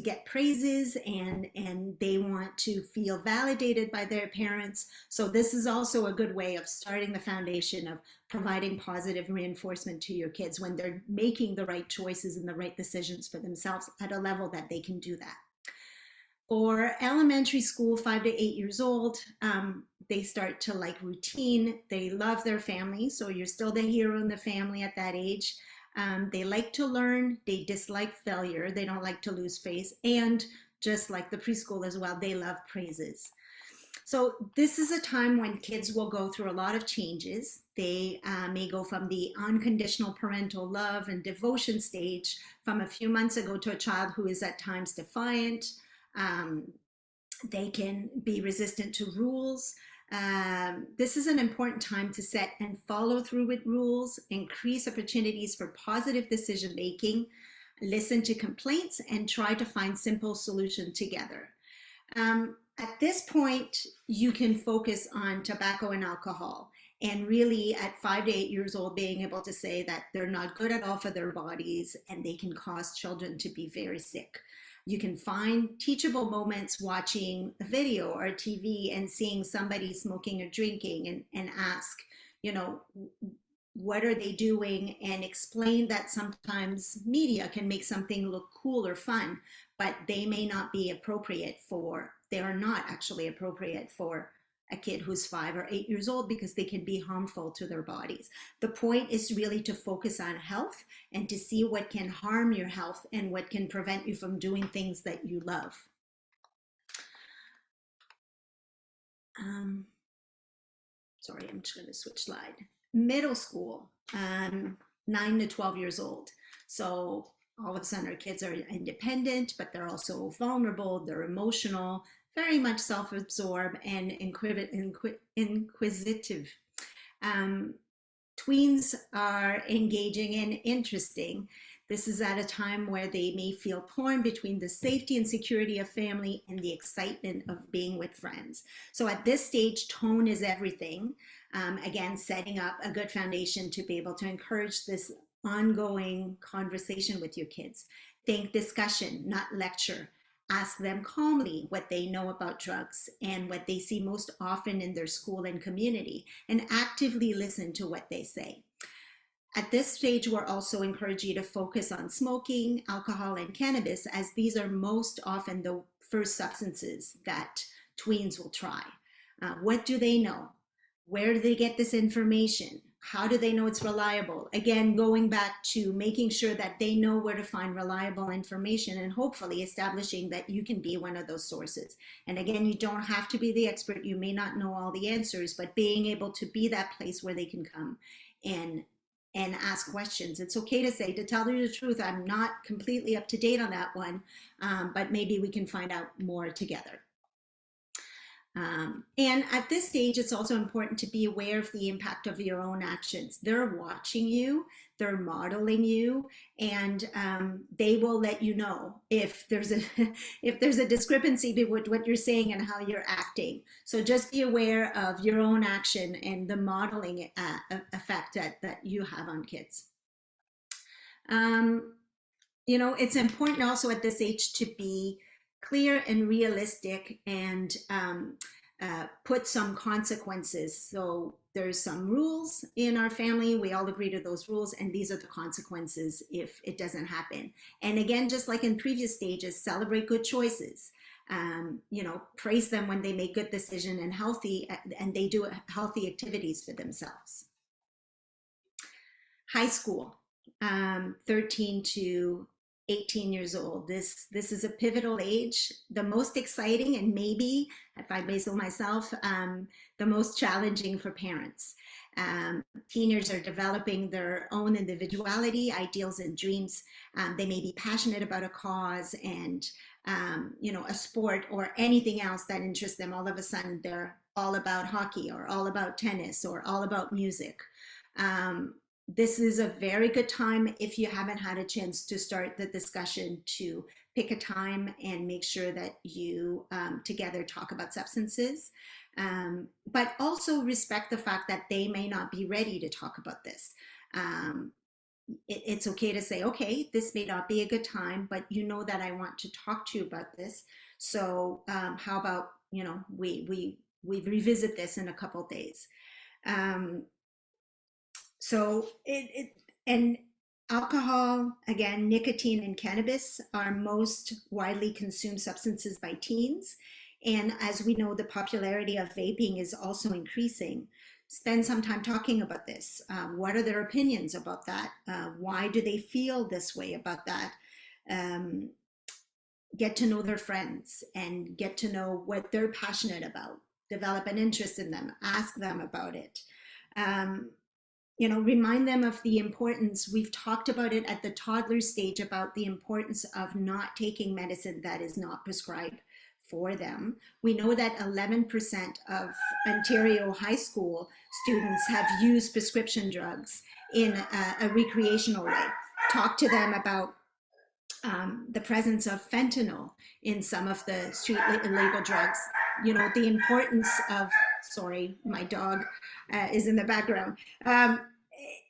get praises and they want to feel validated by their parents. So this is also a good way of starting the foundation of providing positive reinforcement to your kids when they're making the right choices and the right decisions for themselves at a level that they can do that. For elementary school, 5 to 8 years old, they start to like routine. They love their family. So you're still the hero in the family at that age. They like to learn, they dislike failure, they don't like to lose face, and just like the preschool as well, they love praises. So this is a time when kids will go through a lot of changes. They may go from the unconditional parental love and devotion stage from a few months ago to a child who is at times defiant. They can be resistant to rules. This is an important time to set and follow through with rules, increase opportunities for positive decision making, listen to complaints, and try to find simple solutions together. At this point, you can focus on tobacco and alcohol, and really at 5 to 8 years old, being able to say that they're not good at all for their bodies and they can cause children to be very sick. You can find teachable moments watching a video or TV and seeing somebody smoking or drinking and ask, you know, what are they doing, and explain that sometimes media can make something look cool or fun, but they may not be appropriate for, they are not actually appropriate for a kid who's 5 or 8 years old because they can be harmful to their bodies. The point is really to focus on health and to see what can harm your health and what can prevent you from doing things that you love. Sorry, I'm just going to switch slide. Middle school, 9 to 12 years old. So all of a sudden our kids are independent, but they're also vulnerable, they're emotional, very much self-absorbed and inquisitive. Tweens are engaging and interesting. This is at a time where they may feel torn between the safety and security of family and the excitement of being with friends. So at this stage, tone is everything. Again, setting up a good foundation to be able to encourage this ongoing conversation with your kids. Think discussion, not lecture. Ask them calmly what they know about drugs and what they see most often in their school and community, and actively listen to what they say. At this stage, we're also encouraging you to focus on smoking, alcohol, and cannabis, as these are most often the first substances that tweens will try. What do they know? Where do they get this information? How do they know it's reliable? Again, going back to making sure that they know where to find reliable information, and hopefully establishing that you can be one of those sources. And again, you don't have to be the expert. You may not know all the answers, but being able to be that place where they can come and ask questions. It's okay to say, to tell you the truth, I'm not completely up to date on that one, but maybe we can find out more together. And at this stage, it's also important to be aware of the impact of your own actions. They're watching you, they're modeling you, and they will let you know if there's a discrepancy between what you're saying and how you're acting. So just be aware of your own action and the modeling effect that you have on kids. You know, it's important also at this age to be clear and realistic, and put some consequences. So there's some rules in our family. We all agree to those rules, and these are the consequences if it doesn't happen. And again, just like in previous stages, celebrate good choices. You know, praise them when they make good decisions and they do healthy activities for themselves. High school, 13 to 18 years old. This is a pivotal age, the most exciting, and maybe, if I may say myself, the most challenging for parents. Teenagers are developing their own individuality, ideals, and dreams. They may be passionate about a cause and you know, a sport or anything else that interests them. All of a sudden, they're all about hockey or all about tennis or all about music. This is a very good time, if you haven't had a chance to start the discussion, to pick a time and make sure that you together talk about substances, but also respect the fact that they may not be ready to talk about this. It's okay to say, okay, this may not be a good time, but you know that I want to talk to you about this. So how about, you know, we revisit this in a couple of days. So and alcohol, again, nicotine and cannabis are most widely consumed substances by teens. And as we know, the popularity of vaping is also increasing. Spend some time talking about this. What are their opinions about that? Why do they feel this way about that? Get to know their friends and get to know what they're passionate about. Develop an interest in them. Ask them about it. You know, remind them of the importance. We've talked about it at the toddler stage about the importance of not taking medicine that is not prescribed for them. We know that 11% of Ontario high school students have used prescription drugs in a recreational way. Talk to them about the presence of fentanyl in some of the street illegal drugs. You know, the importance of, sorry, my dog is in the background.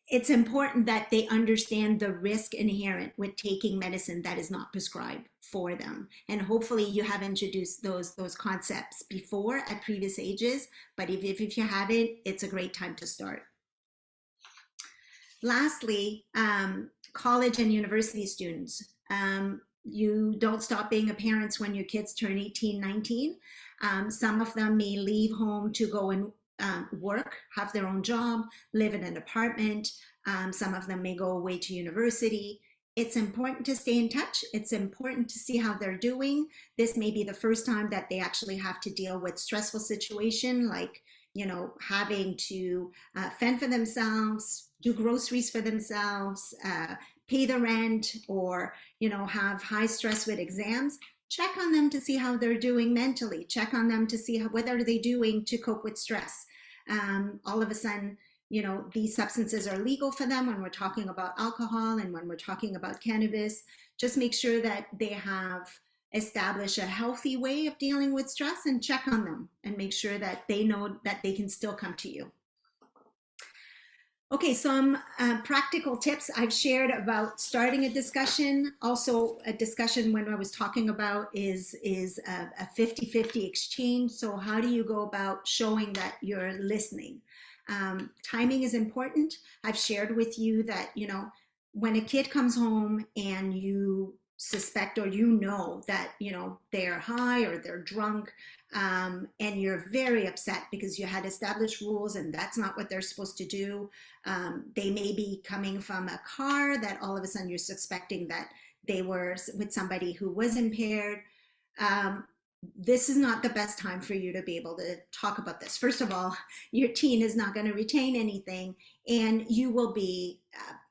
It's important that they understand the risk inherent with taking medicine that is not prescribed for them. And hopefully you have introduced those concepts before at previous ages, but if you haven't, it's a great time to start. Lastly, college and university students. You don't stop being a parent when your kids turn 18, 19. Some of them may leave home to go and work, have their own job, live in an apartment. Some of them may go away to university. It's important to stay in touch. It's important to see how they're doing. This may be the first time that they actually have to deal with stressful situation, like, you know, having to fend for themselves, do groceries for themselves, pay the rent, or, you know, have high stress with exams. Check on them to see how they're doing mentally. Check on them to see what are they doing to cope with stress. All of a sudden, you know, these substances are legal for them when we're talking about alcohol and when we're talking about cannabis. Just make sure that they have established a healthy way of dealing with stress, and check on them and make sure that they know that they can still come to you. Okay, some practical tips I've shared about starting a discussion. Also, a discussion when I was talking about is a 50-50 exchange. So how do you go about showing that you're listening? Timing is important. I've shared with you that, you know, when a kid comes home and you suspect or you know that, you know, they're high or they're drunk, and you're very upset because you had established rules and that's not what they're supposed to do. They may be coming from a car that all of a sudden you're suspecting that they were with somebody who was impaired. This is not the best time for you to be able to talk about this. First of all, your teen is not going to retain anything, and you will be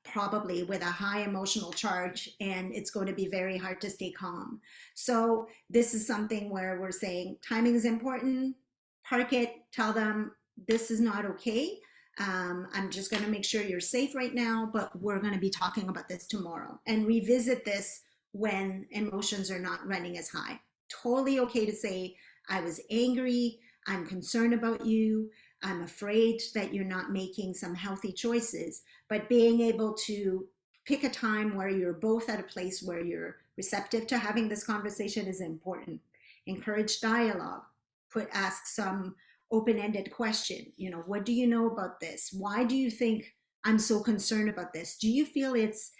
probably with a high emotional charge, and it's going to be very hard to stay calm. So this is something where we're saying timing is important. Park it, tell them this is not okay. I'm just going to make sure you're safe right now, but we're going to be talking about this tomorrow and revisit this when emotions are not running as high. Totally okay to say, I was angry, I'm concerned about you, I'm afraid that you're not making some healthy choices, but being able to pick a time where you're both at a place where you're receptive to having this conversation is important. Encourage dialogue, ask some open-ended question. You know, what do you know about this? Why do you think I'm so concerned about this? Do you feel it's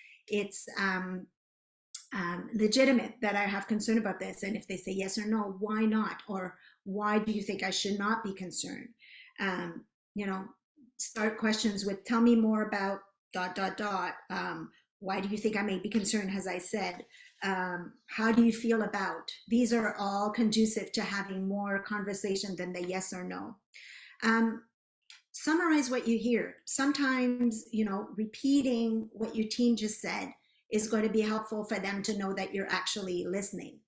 legitimate that I have concern about this? And if they say yes or no, why not? Or why do you think I should not be concerned? You know, start questions with, tell me more about ... Why do you think I may be concerned, as I said? How do you feel about? These are all conducive to having more conversation than the yes or no. Summarize what you hear. Sometimes, you know, repeating what your teen just said is going to be helpful for them to know that you're actually listening.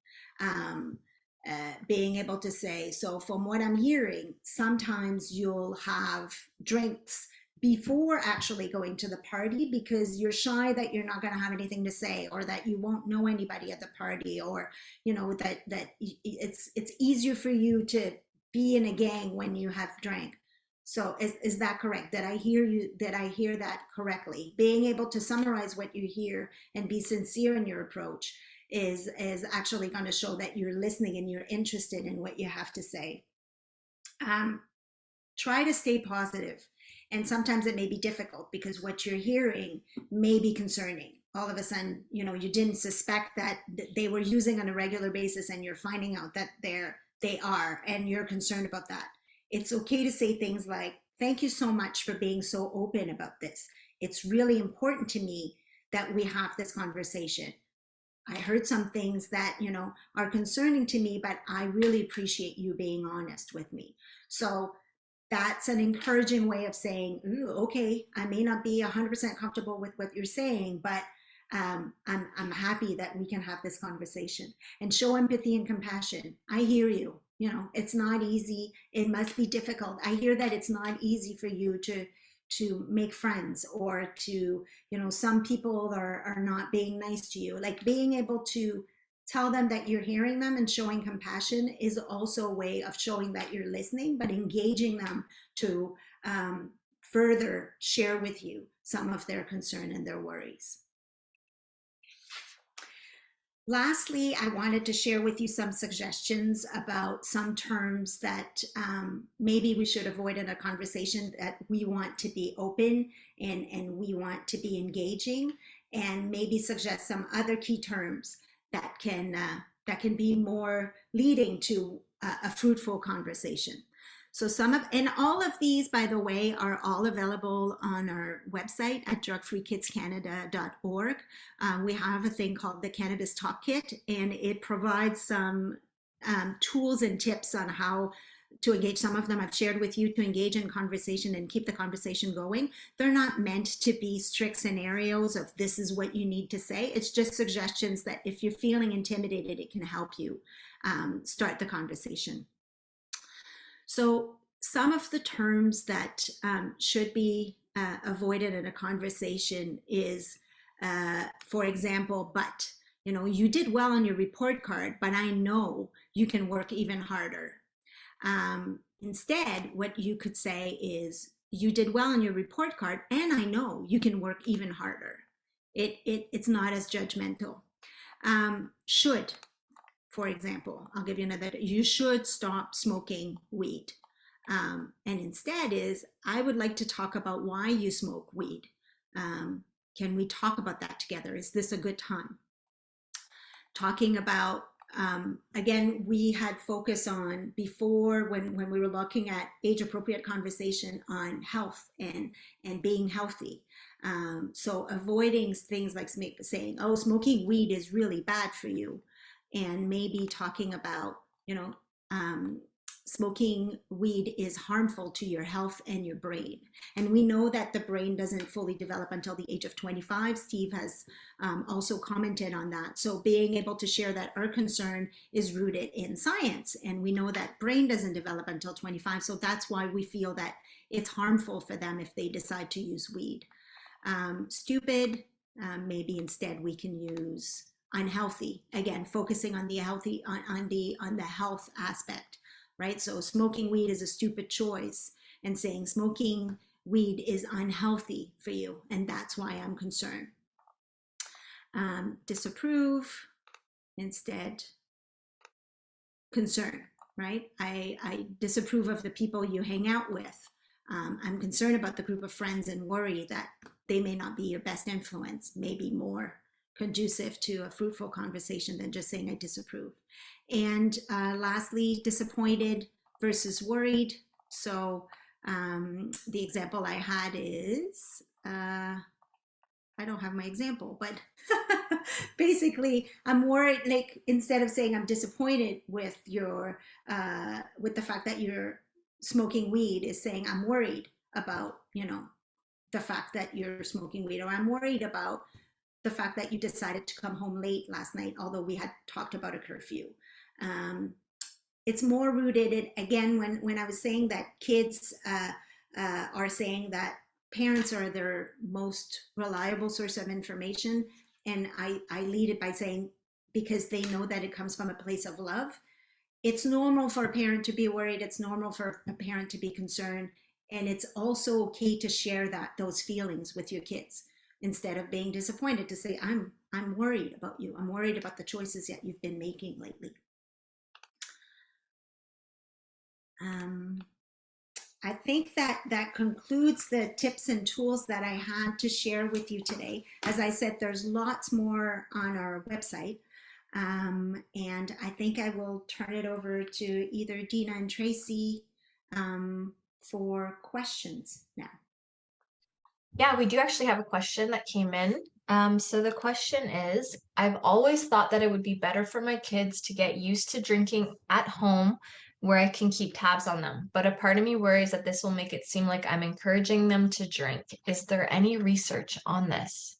Being able to say, so from what I'm hearing, sometimes you'll have drinks before actually going to the party because you're shy that you're not going to have anything to say, or that you won't know anybody at the party, or, you know, that it's easier for you to be in a gang when you have drank. So is that correct? Did I hear that correctly? Being able to summarize what you hear and be sincere in your approach is actually going to show that you're listening and you're interested in what you have to say. Try to stay positive. And sometimes it may be difficult because what you're hearing may be concerning. All of a sudden, you know, you didn't suspect that they were using on a regular basis, and you're finding out that they are, and you're concerned about that. It's okay to say things like, thank you so much for being so open about this. It's really important to me that we have this conversation. I heard some things that, you know, are concerning to me, but I really appreciate you being honest with me. So that's an encouraging way of saying, ooh, okay, I may not be 100% comfortable with what you're saying, but I'm happy that we can have this conversation. And show empathy and compassion. I hear you. You know, it's not easy. It must be difficult. I hear that it's not easy for you to make friends, or to, you know, some people are not being nice to you. Like, being able to tell them that you're hearing them and showing compassion is also a way of showing that you're listening, but engaging them to further share with you some of their concern and their worries. Lastly, I wanted to share with you some suggestions about some terms that maybe we should avoid in a conversation, that we want to be open and we want to be engaging, and maybe suggest some other key terms that can be more leading to a fruitful conversation. So and all of these, by the way, are all available on our website at drugfreekidscanada.org. We have a thing called the Cannabis Talk Kit, and it provides some tools and tips on how to engage. Some of them I've shared with you, to engage in conversation and keep the conversation going. They're not meant to be strict scenarios of this is what you need to say. It's just suggestions that if you're feeling intimidated, it can help you start the conversation. So some of the terms that should be avoided in a conversation is, for example, but. You know, you did well on your report card, but I know you can work even harder. Instead, what you could say is, you did well on your report card, and I know you can work even harder. It's not as judgmental. Should, for example, I'll give you another, you should stop smoking weed. And instead is, I would like to talk about why you smoke weed. Can we talk about that together? Is this a good time? Talking about, again, we had focus on before when we were looking at age appropriate conversation on health and being healthy. So avoiding things like saying, oh, smoking weed is really bad for you. And maybe talking about, smoking weed is harmful to your health and your brain. And we know that the brain doesn't fully develop until the age of 25. Steve has also commented on that. So being able to share that our concern is rooted in science. And we know that brain doesn't develop until 25. So that's why we feel that it's harmful for them if they decide to use weed. Stupid, maybe instead we can use unhealthy, again, focusing on the healthy, on the health aspect. Right? So smoking weed is a stupid choice, and saying smoking weed is unhealthy for you, and that's why I'm concerned. Disapprove, instead concern, right? I disapprove of the people you hang out with. I'm concerned about the group of friends and worry that they may not be your best influence, maybe more conducive to a fruitful conversation than just saying I disapprove. And lastly, disappointed versus worried. So the example I had is, I don't have my example, but basically I'm worried, like instead of saying I'm disappointed with your, with the fact that you're smoking weed, is saying I'm worried about, the fact that you're smoking weed, or I'm worried about the fact that you decided to come home late last night, although we had talked about a curfew. It's more rooted in, again, when I was saying that kids are saying that parents are their most reliable source of information, and I lead it by saying, because they know that it comes from a place of love. It's normal for a parent to be worried. It's normal for a parent to be concerned. And it's also okay to share those feelings with your kids, instead of being disappointed, to say, I'm worried about you. I'm worried about the choices that you've been making lately. I think that concludes the tips and tools that I had to share with you today. As I said, there's lots more on our website. And I think I will turn it over to either Deana and Tracy for questions now. Yeah, we do actually have a question that came in. So the question is, I've always thought that it would be better for my kids to get used to drinking at home where I can keep tabs on them. But a part of me worries that this will make it seem like I'm encouraging them to drink. Is there any research on this?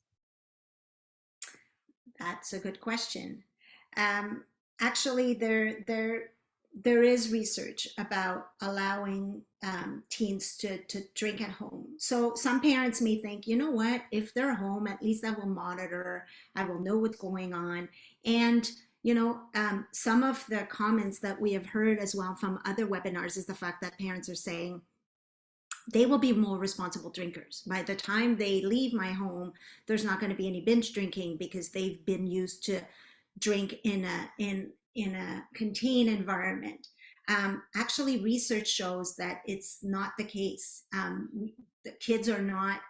That's a good question. Actually, there is research about allowing teens to drink at home. So some parents may think, you know what, if they're home, at least I will monitor, I will know what's going on. And, some of the comments that we have heard as well from other webinars is the fact that parents are saying they will be more responsible drinkers. By the time they leave my home, there's not going to be any binge drinking because they've been used to drink in a contained environment. Actually, research shows that it's not the case. The kids are not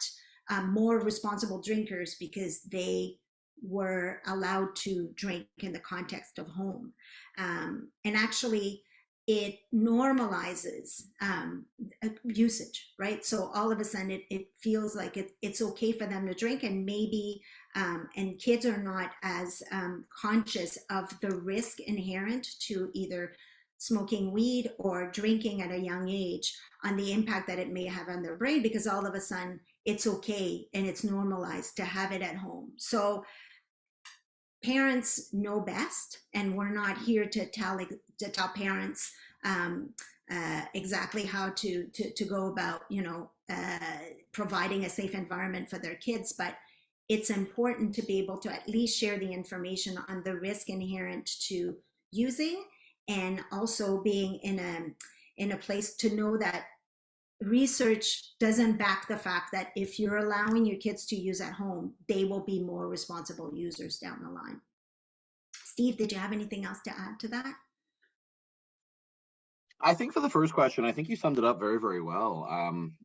more responsible drinkers because they were allowed to drink in the context of home. And actually, it normalizes usage, right? So all of a sudden it feels like it's okay for them to drink, and maybe, and kids are not as conscious of the risk inherent to either smoking weed or drinking at a young age on the impact that it may have on their brain, because all of a sudden it's okay and it's normalized to have it at home. So parents know best, and we're not here to tell parents exactly how to go about, providing a safe environment for their kids. But it's important to be able to at least share the information on the risk inherent to using, and also being in a place to know that research doesn't back the fact that if you're allowing your kids to use at home, they will be more responsible users down the line. Steve, did you have anything else to add to that? I think for the first question, I think you summed it up very, very well.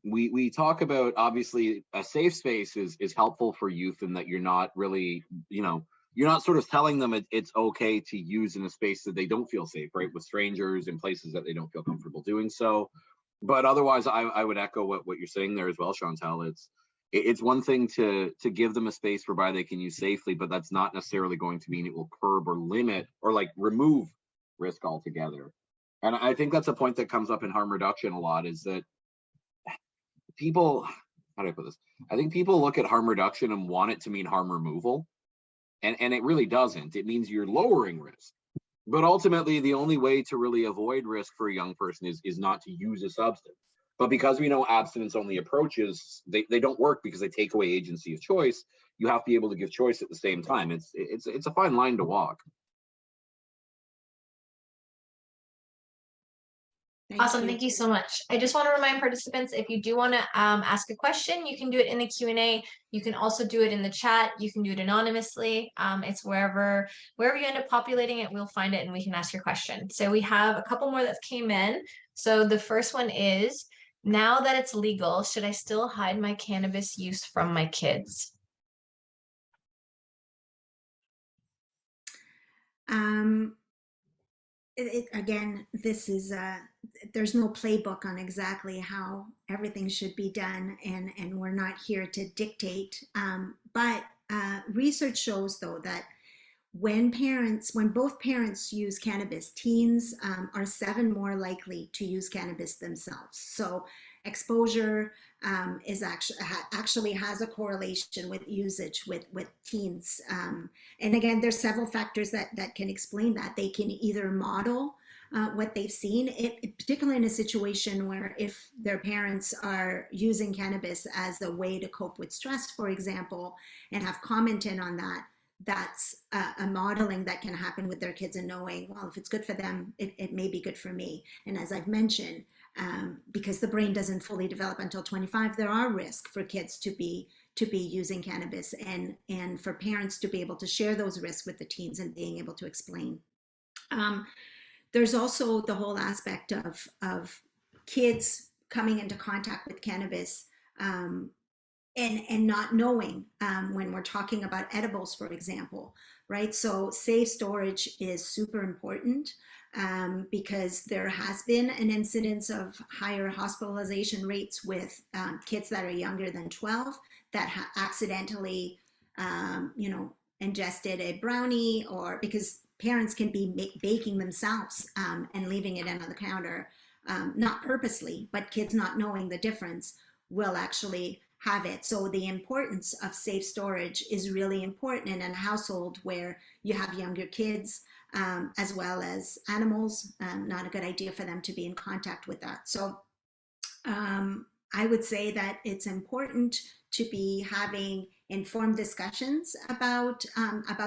We talk about, obviously, a safe space is helpful for youth in that you're not really, you're not sort of telling them it's okay to use in a space that they don't feel safe, right? With strangers in places that they don't feel comfortable doing so. But otherwise, I would echo what you're saying there as well, Chantal. It's one thing to give them a space whereby they can use safely, but that's not necessarily going to mean it will curb or limit or like remove risk altogether. And I think that's a point that comes up in harm reduction a lot, is that people, how do I put this? I think people look at harm reduction and want it to mean harm removal. And it really doesn't. It means you're lowering risk. But ultimately, the only way to really avoid risk for a young person is not to use a substance. But because we know abstinence-only approaches, they don't work because they take away agency of choice. You have to be able to give choice at the same time. It's a fine line to walk. Awesome, thank you so much. I just want to remind participants, if you do want to ask a question, you can do it in the Q&A. You can also do it in the chat. You can do it anonymously. It's wherever you end up populating it, we'll find it and we can ask your question. So we have a couple more that came in. So the first one is, now that it's legal, should I still hide my cannabis use from my kids? Again, this is there's no playbook on exactly how everything should be done, and we're not here to dictate. But research shows, though, that when both parents use cannabis, teens are 7 more likely to use cannabis themselves. So exposure is actually has a correlation with usage with teens. And again, there's several factors that can explain that. They can either model what they've seen, particularly in a situation where if their parents are using cannabis as a way to cope with stress, for example, and have commented on that, that's a modeling that can happen with their kids, and knowing, well, if it's good for them, it may be good for me. And as I've mentioned, because the brain doesn't fully develop until 25, there are risks for kids to be using cannabis, and for parents to be able to share those risks with the teens and being able to explain. There's also the whole aspect of kids coming into contact with cannabis and not knowing when we're talking about edibles, for example, right? So safe storage is super important because there has been an incidence of higher hospitalization rates with kids that are younger than 12 that accidentally, ingested a brownie, or because parents can be baking themselves and leaving it on the counter, not purposely, but kids not knowing the difference will actually have it. So the importance of safe storage is really important in a household where you have younger kids as well as animals. Not a good idea for them to be in contact with that. So I would say that it's important to be having informed discussions about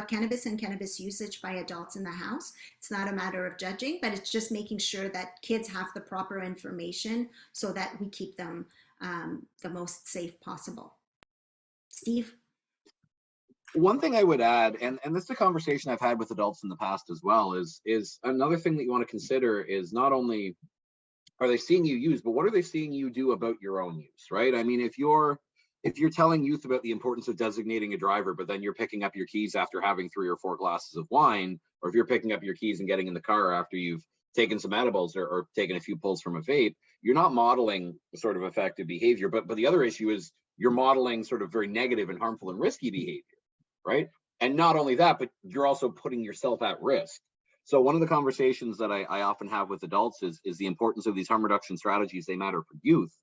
cannabis and cannabis usage by adults in the house. It's not a matter of judging, but it's just making sure that kids have the proper information so that we keep them the most safe possible. Steve? One thing I would add, and this is a conversation I've had with adults in the past as well, is another thing that you want to consider is not only are they seeing you use, but what are they seeing you do about your own use, right? I mean, if you're telling youth about the importance of designating a driver, but then you're picking up your keys after having 3 or 4 glasses of wine, or if you're picking up your keys and getting in the car after you've taken some edibles or taken a few pulls from a vape, you're not modeling sort of effective behavior. But the other issue is you're modeling sort of very negative and harmful and risky behavior, right? And not only that, but you're also putting yourself at risk. So one of the conversations that I often have with adults is the importance of these harm reduction strategies. They matter for youth.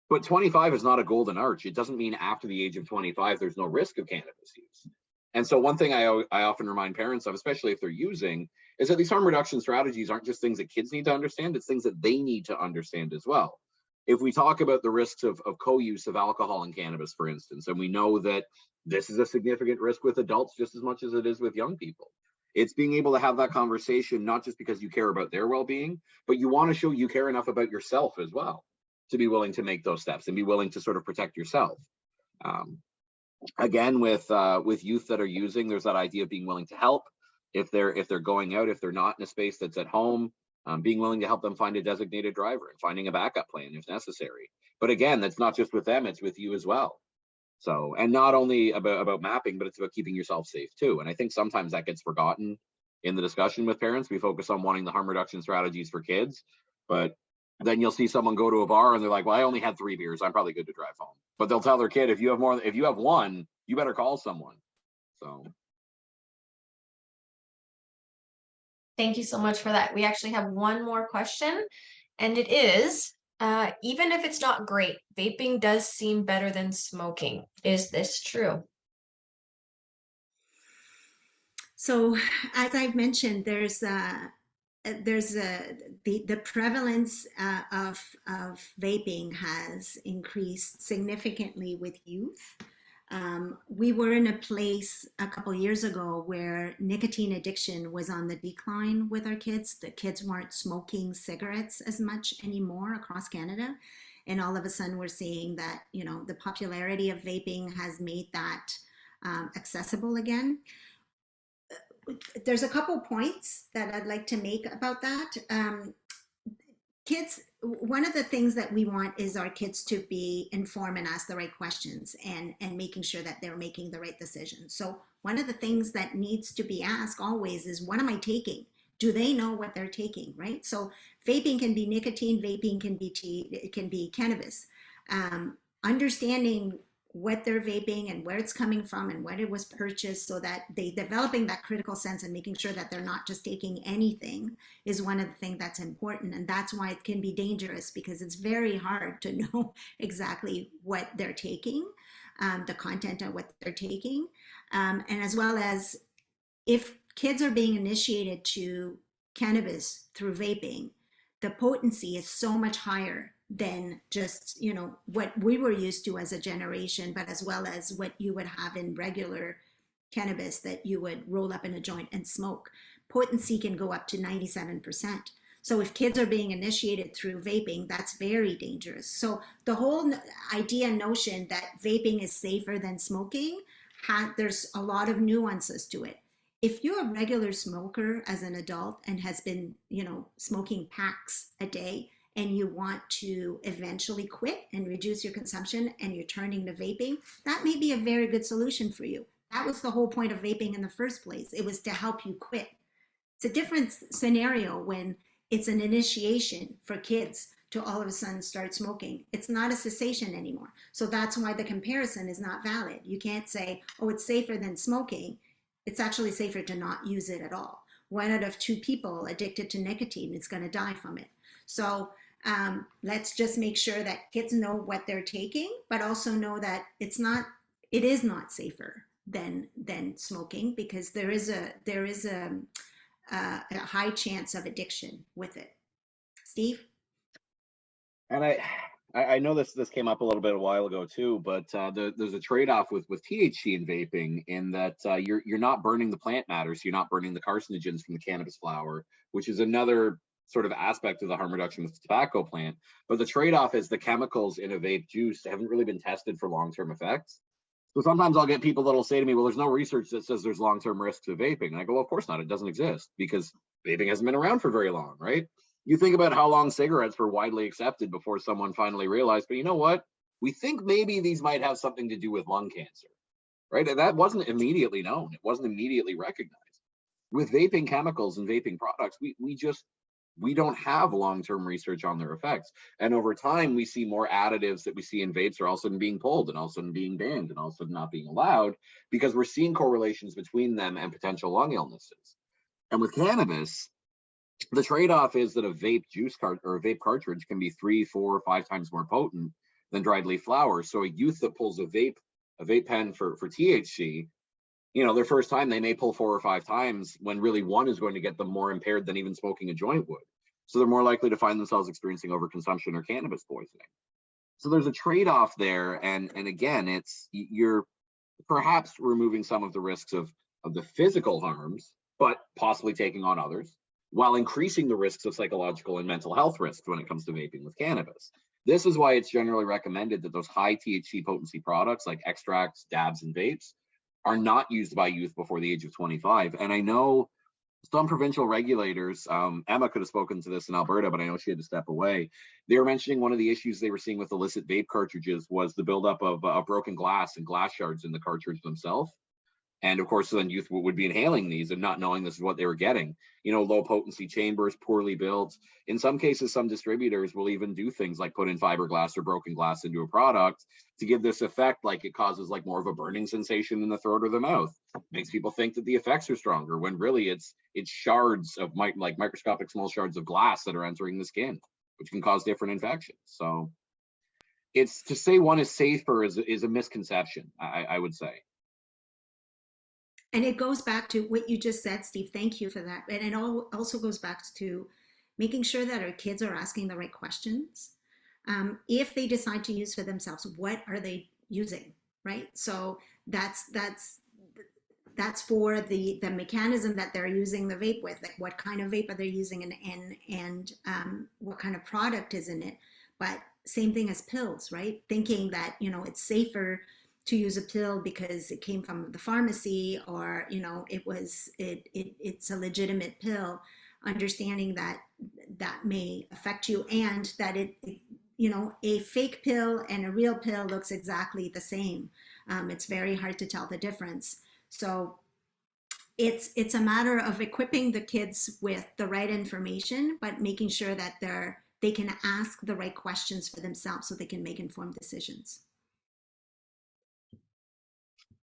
But 25 is not a golden arch. It doesn't mean after the age of 25, there's no risk of cannabis use. And so one thing I often remind parents of, especially if they're using, is that these harm reduction strategies aren't just things that kids need to understand, it's things that they need to understand as well. If we talk about the risks of co-use of alcohol and cannabis, for instance, and we know that this is a significant risk with adults just as much as it is with young people. It's being able to have that conversation, not just because you care about their well-being, but you want to show you care enough about yourself as well. to be willing to make those steps and be willing to sort of protect yourself. Again, with youth that are using, there's that idea of being willing to help. If they're going out, if they're not in a space that's at home, being willing to help them find a designated driver and finding a backup plan if necessary. But again, that's not just with them, it's with you as well. So, and not only about mapping, but it's about keeping yourself safe too. And I think sometimes that gets forgotten in the discussion with parents. We focus on wanting the harm reduction strategies for kids, but then you'll see someone go to a bar and they're like, well, I only had 3 beers, I'm probably good to drive home. But they'll tell their kid, if you have one, you better call someone. So. Thank you so much for that. We actually have one more question, and it is, even if it's not great, vaping does seem better than smoking. Is this true? So, as I've mentioned, the prevalence of vaping has increased significantly with youth. We were in a place a couple years ago where nicotine addiction was on the decline with our kids. The kids weren't smoking cigarettes as much anymore across Canada. And all of a sudden we're seeing that, you know, the popularity of vaping has made that accessible again. There's a couple points that I'd like to make about that. Kids, one of the things that we want is our kids to be informed and ask the right questions and making sure that they're making the right decisions. So one of the things that needs to be asked always is, what am I taking? Do they know what they're taking, right? So vaping can be nicotine, vaping can be cannabis. Understanding what they're vaping and where it's coming from and when it was purchased, so that they developing that critical sense and making sure that they're not just taking anything is one of the things that's important. And that's why it can be dangerous, because it's very hard to know exactly what they're taking, the content of what they're taking. And as well as, if kids are being initiated to cannabis through vaping, the potency is so much higher than just, you know, what we were used to as a generation, but as well as what you would have in regular cannabis that you would roll up in a joint and smoke. Potency can go up to 97%. So if kids are being initiated through vaping, that's very dangerous. So the whole idea, notion that vaping is safer than smoking, there's a lot of nuances to it. If you're a regular smoker as an adult and has been, you know, smoking packs a day, and you want to eventually quit and reduce your consumption, and you're turning to vaping, that may be a very good solution for you. That was the whole point of vaping in the first place. It was to help you quit. It's a different scenario when it's an initiation for kids to all of a sudden start smoking. It's not a cessation anymore. So that's why the comparison is not valid. You can't say, oh, it's safer than smoking. It's actually safer to not use it at all. 1 out of 2 people addicted to nicotine is going to die from it. So let's just make sure that kids know what they're taking, but also know that it is not safer than smoking, because there is a high chance of addiction with it. Steve? And I know this came up a little bit a while ago too, but there's a trade-off with THC and vaping, in that you're not burning the plant matter, so you're not burning the carcinogens from the cannabis flower, which is another sort of aspect of the harm reduction with the tobacco plant. But the trade-off is the chemicals in a vape juice haven't really been tested for long-term effects. So sometimes I'll get people that'll say to me, well, there's no research that says there's long-term risks of vaping. And I go, well, of course not. It doesn't exist, because vaping hasn't been around for very long, right? You think about how long cigarettes were widely accepted before someone finally realized, but you know what? We think maybe these might have something to do with lung cancer, right? And that wasn't immediately known. It wasn't immediately recognized. With vaping chemicals and vaping products, we don't have long-term research on their effects. And over time, we see more additives that we see in vapes are all of a sudden being pulled, and all of a sudden being banned, and all of a sudden not being allowed, because we're seeing correlations between them and potential lung illnesses. And with cannabis, the trade-off is that a vape juice or a vape cartridge can be 3, 4, 5 times more potent than dried leaf flower. So a youth that pulls a vape pen for THC, you know, their first time they may pull 4 or 5 times, when really one is going to get them more impaired than even smoking a joint would. So they're more likely to find themselves experiencing overconsumption or cannabis poisoning. So there's a trade-off there, and again, you're perhaps removing some of the risks of the physical harms, but possibly taking on others, while increasing the risks of psychological and mental health risks when it comes to vaping with cannabis. This is why it's generally recommended that those high THC potency products like extracts, dabs, and vapes are not used by youth before the age of 25. And I know some provincial regulators, Emma could have spoken to this in Alberta, but I know she had to step away. They were mentioning one of the issues they were seeing with illicit vape cartridges was the buildup of broken glass and glass shards in the cartridge themselves. And of course, then youth would be inhaling these and not knowing this is what they were getting. You know, low potency chambers, poorly built. In some cases, some distributors will even do things like put in fiberglass or broken glass into a product to give this effect, like it causes like more of a burning sensation in the throat or the mouth. Makes people think that the effects are stronger when really it's shards of like microscopic small shards of glass that are entering the skin, which can cause different infections. So it's to say one is safer is a misconception, I would say. And it goes back to what you just said, Steve. Thank you for that. And it also goes back to making sure that our kids are asking the right questions. If they decide to use for themselves, what are they using, right? So that's for the mechanism that they're using the vape with, like what kind of vape are they using and what kind of product is in it. But same thing as pills, right? Thinking that, you know, it's safer to use a pill because it came from the pharmacy, or, you know, it's a legitimate pill, understanding that that may affect you, and that it you know, a fake pill and a real pill looks exactly the same. It's very hard to tell the difference. So it's a matter of equipping the kids with the right information, but making sure that they can ask the right questions for themselves so they can make informed decisions.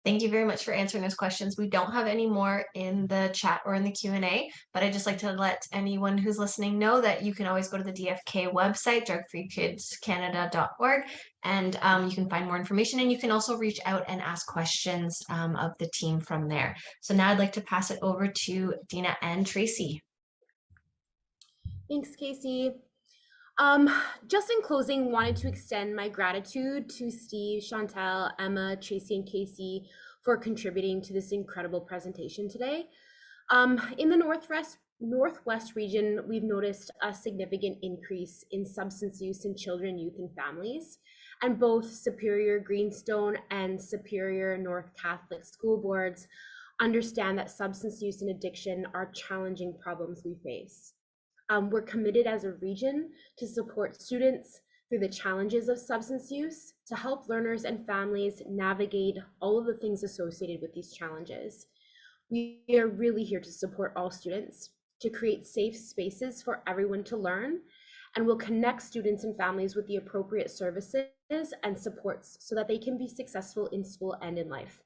Thank you very much for answering those questions. We don't have any more in the chat or in the Q&A, but I'd just like to let anyone who's listening know that you can always go to the DFK website, drugfreekidscanada.org, and you can find more information, and you can also reach out and ask questions of the team from there. So now I'd like to pass it over to Deana and Tracy. Thanks, Casey. Just in closing, wanted to extend my gratitude to Steve, Chantal, Emma, Tracy, and Casey for contributing to this incredible presentation today. In the Northwest region, we've noticed a significant increase in substance use in children, youth, and families. And both Superior Greenstone and Superior North Catholic school boards understand that substance use and addiction are challenging problems we face. We're committed as a region to support students through the challenges of substance use, to help learners and families navigate all of the things associated with these challenges. We are really here to support all students, to create safe spaces for everyone to learn, and we'll connect students and families with the appropriate services and supports so that they can be successful in school and in life.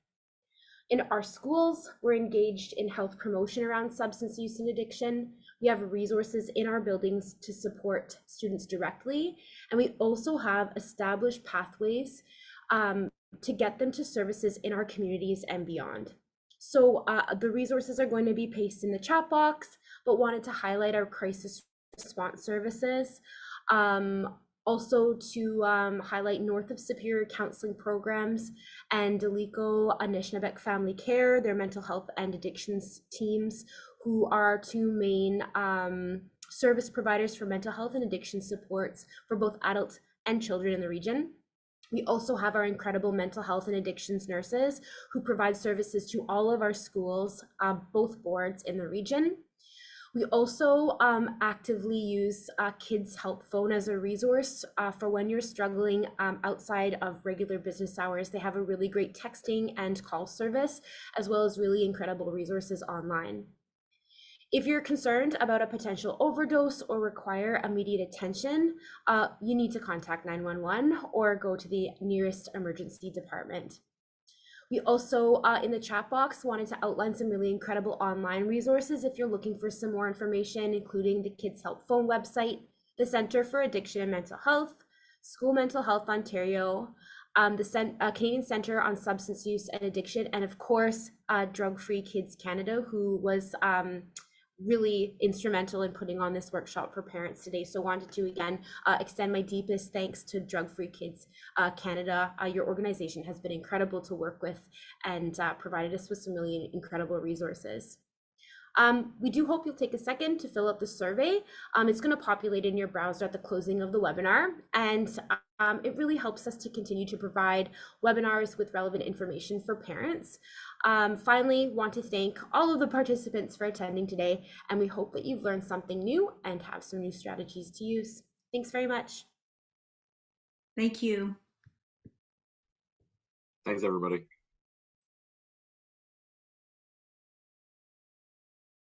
In our schools, we're engaged in health promotion around substance use and addiction. We have resources in our buildings to support students directly, and we also have established pathways to get them to services in our communities and beyond. So the resources are going to be pasted in the chat box, but wanted to highlight our crisis response services. Also to highlight North of Superior counseling programs and Delico Anishinabek Family Care, their mental health and addictions teams, who are our two main service providers for mental health and addiction supports for both adults and children in the region. We also have our incredible mental health and addictions nurses who provide services to all of our schools, both boards in the region. We also actively use Kids Help Phone as a resource for when you're struggling outside of regular business hours. They have a really great texting and call service, as well as really incredible resources online. If you're concerned about a potential overdose or require immediate attention, you need to contact 911 or go to the nearest emergency department. We also, in the chat box, wanted to outline some really incredible online resources if you're looking for some more information, including the Kids Help Phone website, the Centre for Addiction and Mental Health, School Mental Health Ontario, the Canadian Centre on Substance Use and Addiction, and of course, Drug Free Kids Canada, who was really instrumental in putting on this workshop for parents today. So wanted to again extend my deepest thanks to Drug Free Kids Canada. Your organization has been incredible to work with and provided us with some really incredible resources. We do hope you'll take a second to fill out the survey. It's going to populate in your browser at the closing of the webinar, and it really helps us to continue to provide webinars with relevant information for parents. Finally, want to thank all of the participants for attending today, and we hope that you've learned something new and have some new strategies to use. Thanks very much. Thank you. Thanks, everybody.